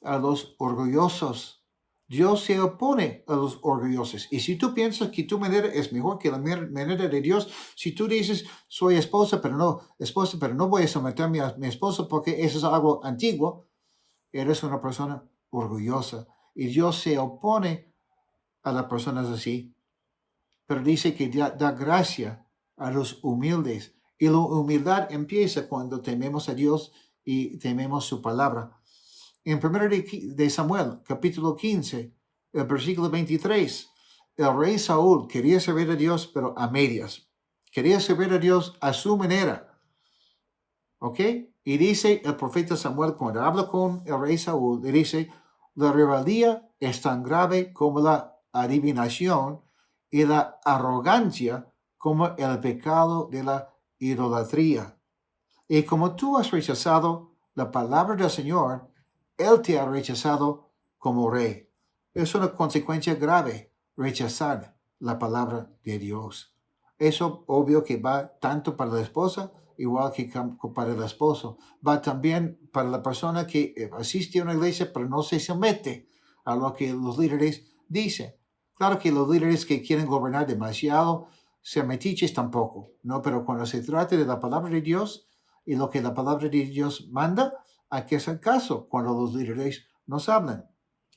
a los orgullosos. Dios se opone a los orgullosos. Y si tú piensas que tu manera es mejor que la manera de Dios, si tú dices, soy esposa, pero no voy a someterme a mi esposo porque eso es algo antiguo, eres una persona orgullosa. Y Dios se opone a las personas así. Pero dice que da gracia a los humildes. Y la humildad empieza cuando tememos a Dios y tememos su palabra. En 1 de Samuel, capítulo 15, el versículo 23, el rey Saúl quería servir a Dios, pero a medias. Quería servir a Dios a su manera. ¿Ok? Y dice el profeta Samuel, cuando habla con el rey Saúl, le dice, la rebeldía es tan grave como la adivinación y la arrogancia como el pecado de la idolatría. Y como tú has rechazado la palabra del Señor, Él te ha rechazado como rey. Es una consecuencia grave rechazar la palabra de Dios. Eso obvio que va tanto para la esposa, igual que para el esposo. Va también para la persona que asiste a una iglesia, pero no se somete a lo que los líderes dicen. Claro que los líderes que quieren gobernar demasiado, ser metiches tampoco, ¿no? Pero cuando se trata de la palabra de Dios y lo que la palabra de Dios manda, hay que hacer caso cuando los líderes nos hablan.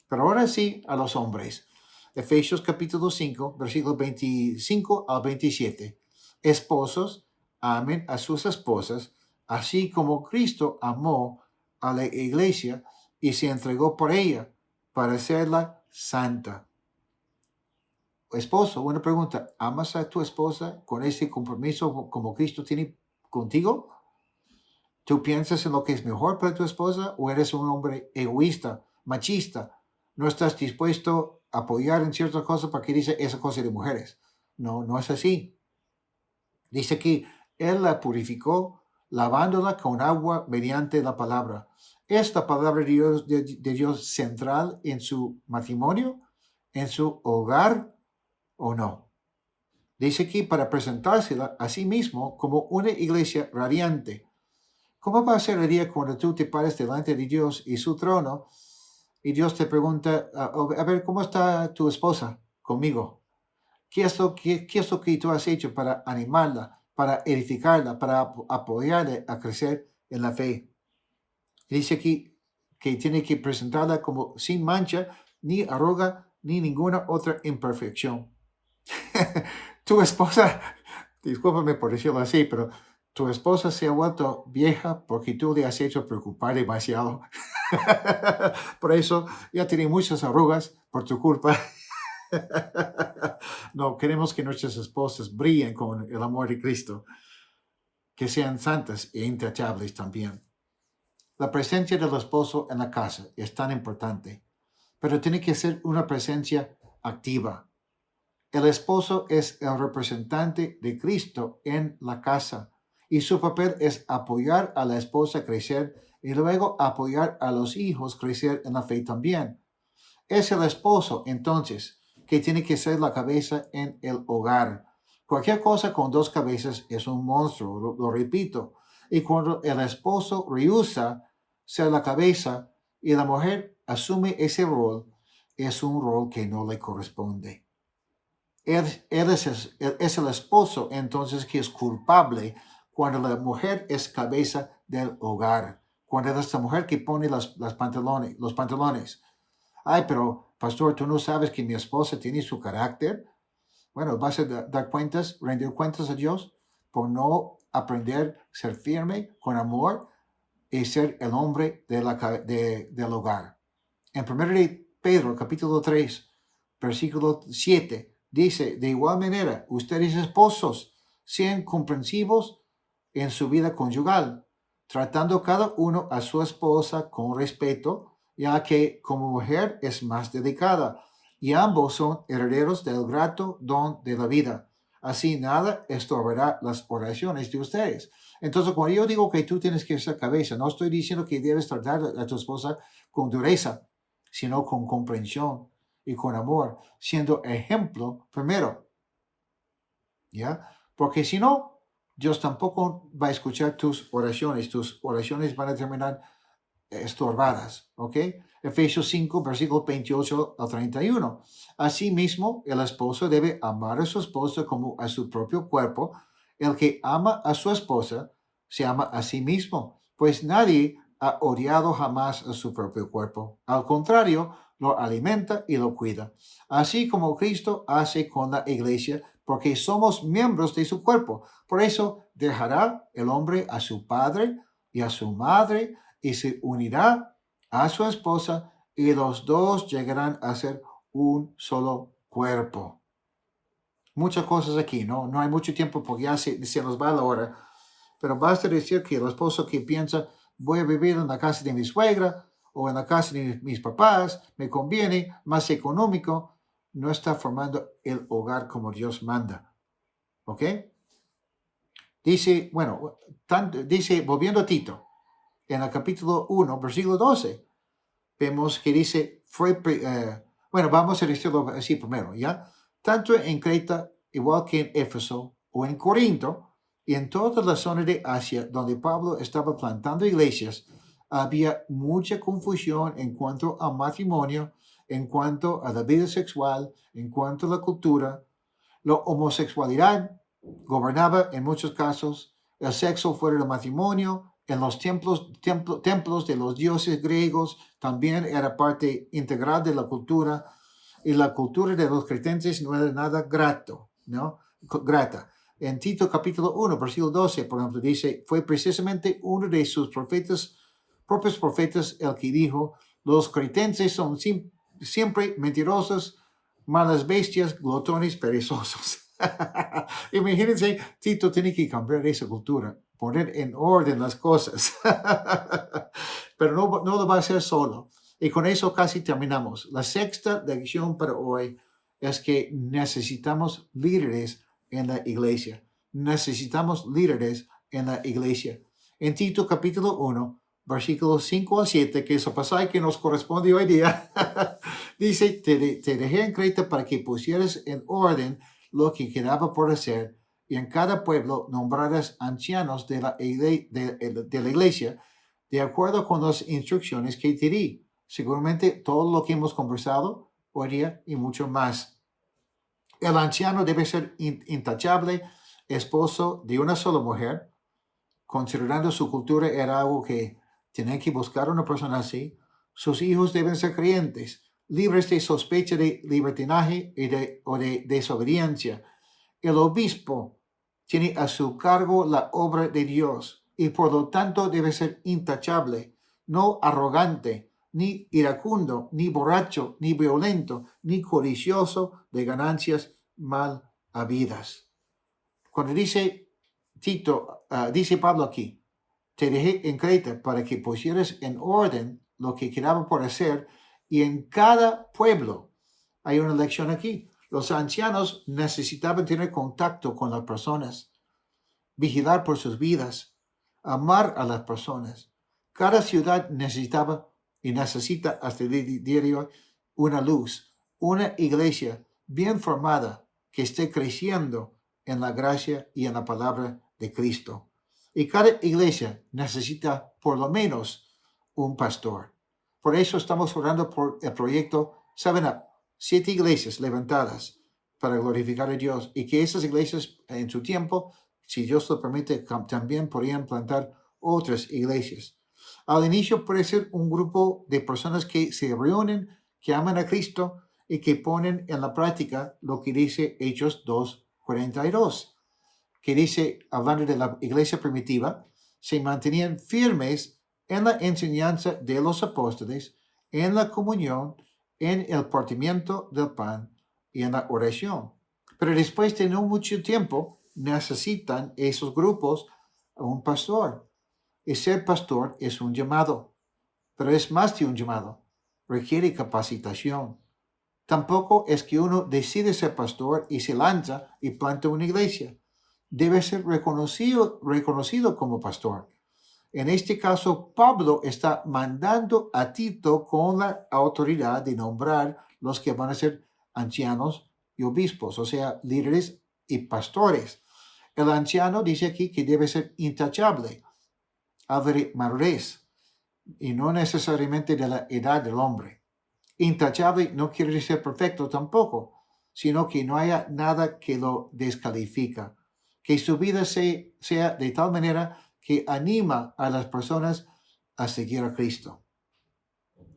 Pero ahora sí, a los hombres. Efesios capítulo 5, versículos 25 al 27. Esposos, amen a sus esposas, así como Cristo amó a la iglesia y se entregó por ella para hacerla santa. Esposo, una pregunta, ¿amas a tu esposa con ese compromiso como Cristo tiene contigo? ¿Tú piensas en lo que es mejor para tu esposa o eres un hombre egoísta, machista? ¿No estás dispuesto a apoyar en ciertas cosas porque dice esa cosa de mujeres? No, no es así. Dice que Él la purificó lavándola con agua mediante la palabra. ¿Es la palabra de Dios central en su matrimonio, en su hogar o no? Dice aquí para presentársela a sí mismo como una iglesia radiante. ¿Cómo va a ser el día cuando tú te pares delante de Dios y su trono y Dios te pregunta, a ver, ¿cómo está tu esposa conmigo? ¿Qué es lo que tú has hecho para animarla, para edificarla, para apoyarla a crecer en la fe? Dice aquí que tiene que presentarla como sin mancha, ni arruga, ni ninguna otra imperfección. Tu esposa, discúlpame por decirlo así, pero tu esposa se ha vuelto vieja porque tú le has hecho preocupar demasiado. Por eso ya tiene muchas arrugas por tu culpa. No, queremos que nuestras esposas brillen con el amor de Cristo, que sean santas e intachables también. La presencia del esposo en la casa es tan importante, pero tiene que ser una presencia activa. El esposo es el representante de Cristo en la casa y su papel es apoyar a la esposa a crecer y luego apoyar a los hijos a crecer en la fe también. Es el esposo, entonces, que tiene que ser la cabeza en el hogar. Cualquier cosa con dos cabezas es un monstruo, lo repito. Y cuando el esposo rehúsa ser la cabeza y la mujer asume ese rol, es un rol que no le corresponde. Él es el esposo, entonces, que es culpable cuando la mujer es cabeza del hogar. Cuando es la mujer que pone los pantalones. Ay, pero pastor, tú no sabes que mi esposa tiene su carácter. Bueno, vas a dar cuentas, rendir cuentas a Dios por no aprender a ser firme con amor y ser el hombre del hogar. En 1 de Pedro, capítulo 3, versículo 7, dice, de igual manera, ustedes esposos sean comprensivos en su vida conyugal, tratando cada uno a su esposa con respeto, ya que como mujer es más delicada, y ambos son herederos del grato don de la vida. Así nada estorbará las oraciones de ustedes. Entonces, cuando yo digo que tú tienes que ser cabeza, no estoy diciendo que debes tratar a tu esposa con dureza, sino con comprensión y con amor, siendo ejemplo primero, ¿ya? Porque si no, Dios tampoco va a escuchar tus oraciones van a terminar estorbadas, ¿ok? Efesios 5, versículo 28 al 31. Asimismo, el esposo debe amar a su esposa como a su propio cuerpo. El que ama a su esposa se ama a sí mismo, pues nadie ha odiado jamás a su propio cuerpo. Al contrario, lo alimenta y lo cuida, así como Cristo hace con la iglesia, porque somos miembros de su cuerpo. Por eso dejará el hombre a su padre y a su madre y se unirá a su esposa y los dos llegarán a ser un solo cuerpo. Muchas cosas aquí, ¿no? No hay mucho tiempo porque ya se nos va la hora. Pero basta decir que el esposo que piensa, voy a vivir en la casa de mi suegra o en la casa de mis papás, me conviene, más económico, no está formando el hogar como Dios manda. ¿Ok? Dice, bueno, dice, volviendo a Tito, en el capítulo 1, versículo 12, vemos que dice, bueno, vamos a decirlo así primero, ¿ya? Tanto en Creta, igual que en Éfeso o en Corinto, y en toda la zona de Asia, donde Pablo estaba plantando iglesias, había mucha confusión en cuanto al matrimonio, en cuanto a la vida sexual, en cuanto a la cultura. La homosexualidad gobernaba en muchos casos, el sexo fuera del matrimonio, en los templos de los dioses griegos también era parte integral de la cultura, y la cultura de los creyentes no era nada grato, ¿no? Grata. En Tito capítulo 1, versículo 12, por ejemplo, dice, fue precisamente uno de sus propios profetas, el que dijo, los creyentes son siempre mentirosos, malas bestias, glotones, perezosos. Imagínense, Tito tiene que cambiar esa cultura, poner en orden las cosas. Pero no lo va a hacer solo. Y con eso casi terminamos. La sexta lección para hoy es que necesitamos líderes en la iglesia. Necesitamos líderes en la iglesia. En Tito capítulo 1, versículos 5 a 7, que es el pasaje que nos corresponde hoy día, dice, te dejé en Creta para que pusieras en orden lo que quedaba por hacer, y en cada pueblo nombrarás ancianos de la iglesia, de acuerdo con las instrucciones que te di. Seguramente todo lo que hemos conversado hoy día y mucho más. El anciano debe ser intachable, esposo de una sola mujer. Considerando su cultura, era algo que tenían que buscar una persona así. Sus hijos deben ser creyentes, libres de sospecha de libertinaje o de desobediencia. El obispo tiene a su cargo la obra de Dios y por lo tanto debe ser intachable, no arrogante, ni iracundo, ni borracho, ni violento, ni codicioso de ganancias mal habidas. Cuando dice dice Pablo aquí, te dejé en Creta para que pusieras en orden lo que quedaba por hacer, y en cada pueblo hay una lección aquí. Los ancianos necesitaban tener contacto con las personas, vigilar por sus vidas, amar a las personas. Cada ciudad necesitaba y necesita hasta el día de hoy una luz, una iglesia bien formada que esté creciendo en la gracia y en la palabra de Cristo. Y cada iglesia necesita por lo menos un pastor. Por eso estamos orando por el proyecto 7up, 7 iglesias levantadas para glorificar a Dios, y que esas iglesias en su tiempo, si Dios lo permite, también podrían plantar otras iglesias. Al inicio puede ser un grupo de personas que se reúnen, que aman a Cristo y que ponen en la práctica lo que dice Hechos 2:42, que dice, hablando de la iglesia primitiva, se mantenían firmes en la enseñanza de los apóstoles, en la comunión, en el partimiento del pan y en la oración. Pero después de no mucho tiempo, necesitan esos grupos a un pastor. Y ser pastor es un llamado, pero es más de un llamado. Requiere capacitación. Tampoco es que uno decide ser pastor y se lanza y planta una iglesia. Debe ser reconocido como pastor. En este caso, Pablo está mandando a Tito con la autoridad de nombrar los que van a ser ancianos y obispos, o sea, líderes y pastores. El anciano dice aquí que debe ser intachable, madurez, y no necesariamente de la edad del hombre. Intachable no quiere decir perfecto tampoco, sino que no haya nada que lo descalifica, que su vida sea de tal manera que anima a las personas a seguir a Cristo.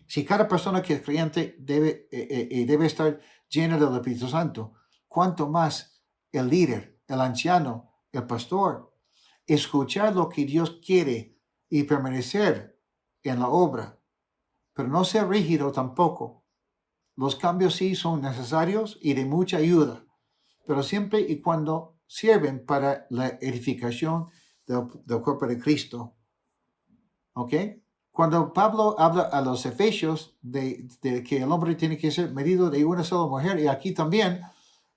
Si cada persona que es creyente debe estar llena del Espíritu Santo, cuanto más el líder, el anciano, el pastor, escuchar lo que Dios quiere y permanecer en la obra, pero no ser rígido tampoco. Los cambios sí son necesarios y de mucha ayuda, pero siempre y cuando sirven para la edificación del cuerpo de Cristo. ¿Ok? Cuando Pablo habla a los efesios de que el hombre tiene que ser medido de una sola mujer, y aquí también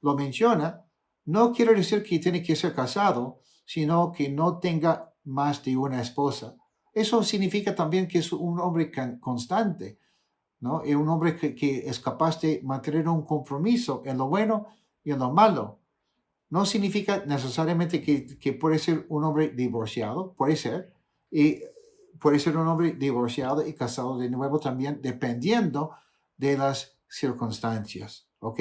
lo menciona, no quiere decir que tiene que ser casado, sino que no tenga más de una esposa. Eso significa también que es un hombre constante, ¿no? Y un hombre que es capaz de mantener un compromiso en lo bueno y en lo malo. No significa necesariamente que puede ser un hombre divorciado, puede ser, y puede ser un hombre divorciado y casado de nuevo también, dependiendo de las circunstancias, ¿ok?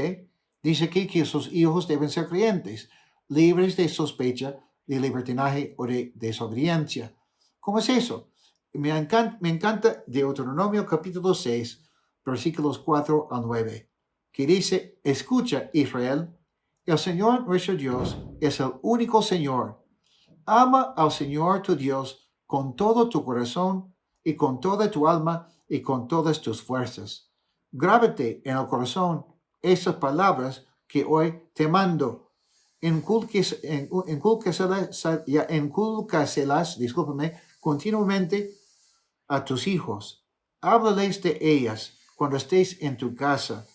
Dice aquí que sus hijos deben ser creyentes, libres de sospecha, de libertinaje o de desobediencia. ¿Cómo es eso? Me encanta Deuteronomio capítulo 6, versículos 4 al 9, que dice, escucha, Israel, el Señor nuestro Dios es el único Señor. Ama al Señor tu Dios con todo tu corazón y con toda tu alma y con todas tus fuerzas. Grábate en el corazón esas palabras que hoy te mando. Incúlcaselas, discúlpame, continuamente a tus hijos. Háblales de ellas cuando estés en tu casa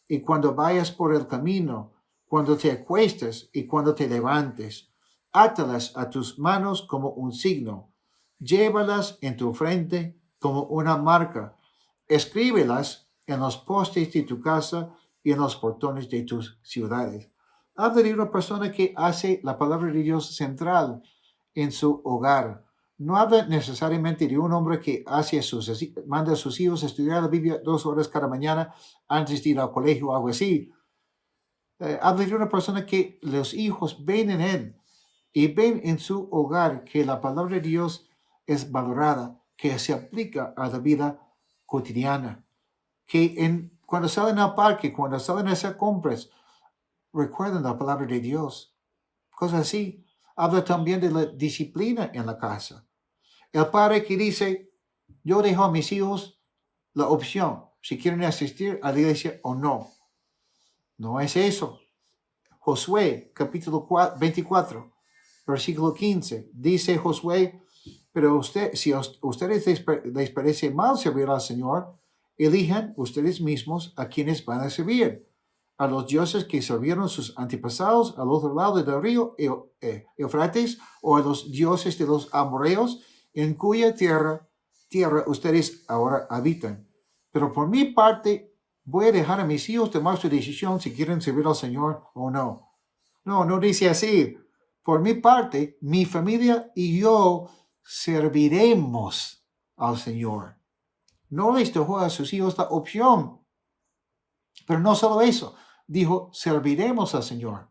y cuando vayas por el camino, cuando te acuestes y cuando te levantes. Átalas a tus manos como un signo. Llévalas en tu frente como una marca. Escríbelas en los postes de tu casa y en los portones de tus ciudades. Habla de una persona que hace la palabra de Dios central en su hogar. No habla necesariamente de un hombre que manda a sus hijos a estudiar la Biblia 2 horas cada mañana antes de ir al colegio o algo así. Habla de una persona que los hijos ven en él y ven en su hogar que la palabra de Dios es valorada, que se aplica a la vida cotidiana. Que cuando salen al parque, cuando salen a hacer compras, recuerden la palabra de Dios. Cosas así. Habla también de la disciplina en la casa. El padre que dice, yo dejo a mis hijos la opción, si quieren asistir a la iglesia o no. No es eso. Josué, capítulo 24, versículo 15. Dice Josué, pero si a ustedes les parece mal servir al Señor, elijan ustedes mismos a quienes van a servir. A los dioses que sirvieron sus antepasados al otro lado del río Eufrates, o a los dioses de los amorreos, en cuya tierra ustedes ahora habitan. Pero por mi parte, voy a dejar a mis hijos tomar su decisión si quieren servir al Señor o no. No dice así. Por mi parte, mi familia y yo serviremos al Señor. No les dejó a sus hijos la opción. Pero no solo eso, dijo, serviremos al Señor.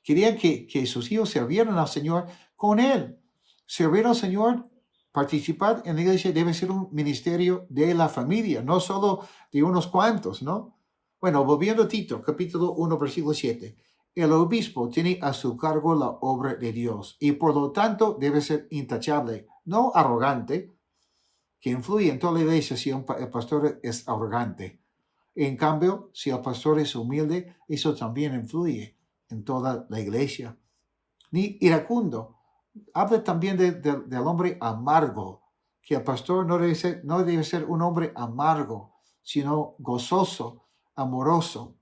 Querían que sus hijos sirvieran al Señor con Él. Servir al Señor, participar en la iglesia debe ser un ministerio de la familia, no solo de unos cuantos, ¿no? Bueno, volviendo a Tito, capítulo 1, versículo 7. El obispo tiene a su cargo la obra de Dios y por lo tanto debe ser intachable, no arrogante, que influye en toda la iglesia si el pastor es arrogante. En cambio, si el pastor es humilde, eso también influye en toda la iglesia. Ni iracundo. Habla también del hombre amargo, que el pastor no debe ser un hombre amargo, sino gozoso, amoroso,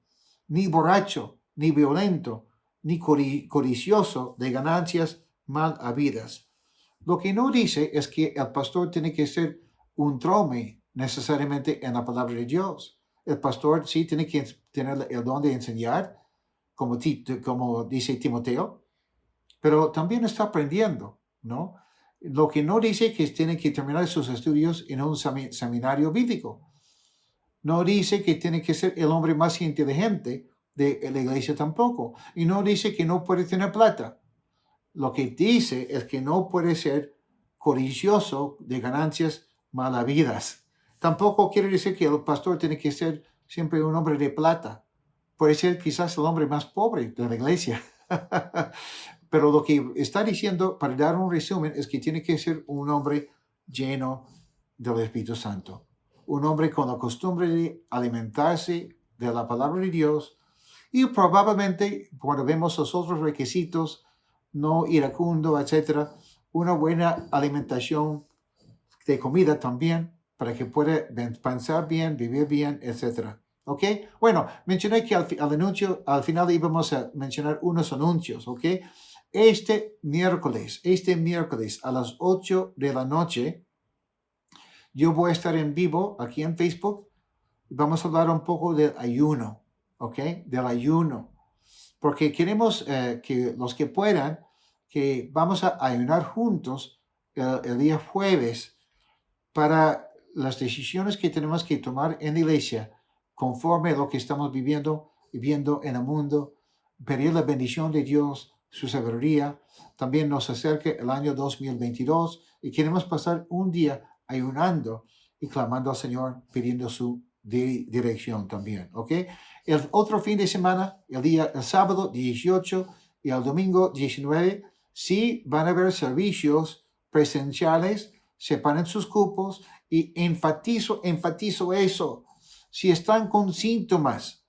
ni borracho, ni violento, ni codicioso de ganancias mal habidas. Lo que no dice es que el pastor tiene que ser un trome necesariamente en la palabra de Dios. El pastor sí tiene que tener el don de enseñar, como dice Timoteo, pero también está aprendiendo, ¿no? Lo que no dice es que tiene que terminar sus estudios en un seminario bíblico. No dice que tiene que ser el hombre más inteligente de la iglesia tampoco. Y no dice que no puede tener plata. Lo que dice es que no puede ser codicioso de ganancias mal habidas. Tampoco quiere decir que el pastor tiene que ser siempre un hombre de plata. Puede ser quizás el hombre más pobre de la iglesia. Pero lo que está diciendo, para dar un resumen, es que tiene que ser un hombre lleno del Espíritu Santo. Un hombre con la costumbre de alimentarse de la palabra de Dios. Y probablemente, cuando vemos los otros requisitos, no iracundo, etc., una buena alimentación de comida también, para que pueda pensar bien, vivir bien, etc. ¿Ok? Bueno, mencioné que al final íbamos a mencionar unos anuncios, ¿ok? Este miércoles a las 8 de la noche, yo voy a estar en vivo aquí en Facebook. Vamos a hablar un poco del ayuno, ¿ok? Del ayuno. Porque queremos que los que puedan, que vamos a ayunar juntos el día jueves para las decisiones que tenemos que tomar en la iglesia conforme a lo que estamos viviendo en el mundo, pedir la bendición de Dios, su sabiduría. También nos acerca el año 2022 y queremos pasar un día ayunando y clamando al Señor, pidiendo su dirección también, ¿ok? El otro fin de semana, el sábado 18 y el domingo 19, sí van a haber servicios presenciales. Separen sus cupos y enfatizo eso. Si están con síntomas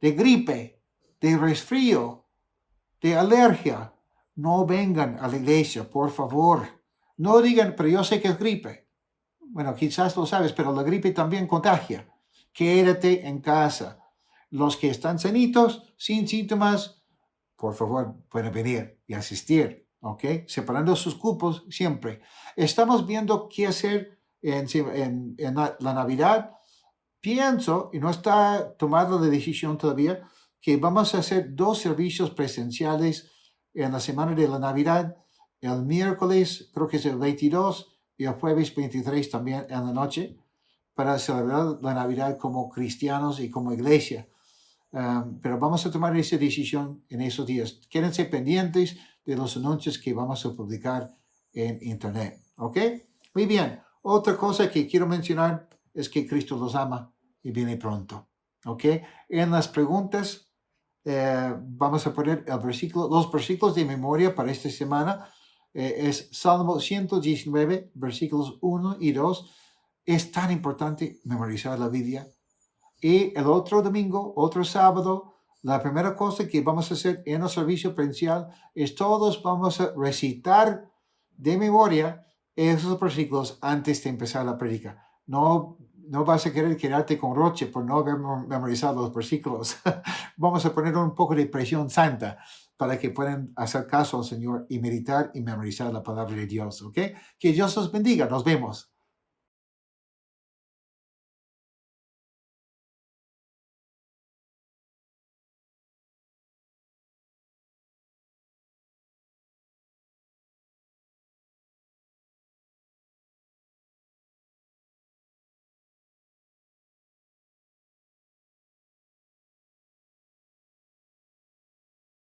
de gripe, de resfrío, de alergia, no vengan a la iglesia, por favor. No digan, pero yo sé que es gripe. Bueno, quizás lo sabes, pero la gripe también contagia. Quédate en casa. Los que están sanitos, sin síntomas, por favor, pueden venir y asistir, ¿ok? Separando sus cupos siempre. Estamos viendo qué hacer en la Navidad. Pienso, y no está tomada la decisión todavía, que vamos a hacer 2 servicios presenciales en la semana de la Navidad. El miércoles, creo que es el 22, y el jueves 23 también en la noche, para celebrar la Navidad como cristianos y como iglesia. Pero vamos a tomar esa decisión en esos días. Quédense pendientes de los anuncios que vamos a publicar en internet. ¿Ok? Muy bien. Otra cosa que quiero mencionar es que Cristo los ama y viene pronto. ¿Ok? En las preguntas vamos a poner los versículos de memoria para esta semana. Es Salmo 119, versículos 1 y 2. Es tan importante memorizar la Biblia. Y el otro domingo, otro sábado, la primera cosa que vamos a hacer en el servicio presencial es todos vamos a recitar de memoria esos versículos antes de empezar la prédica. No vas a querer quedarte con Roche por no haber memorizado los versículos. Vamos a poner un poco de presión santa para que puedan hacer caso al Señor y meditar y memorizar la palabra de Dios. ¿Ok? Que Dios los bendiga. Nos vemos.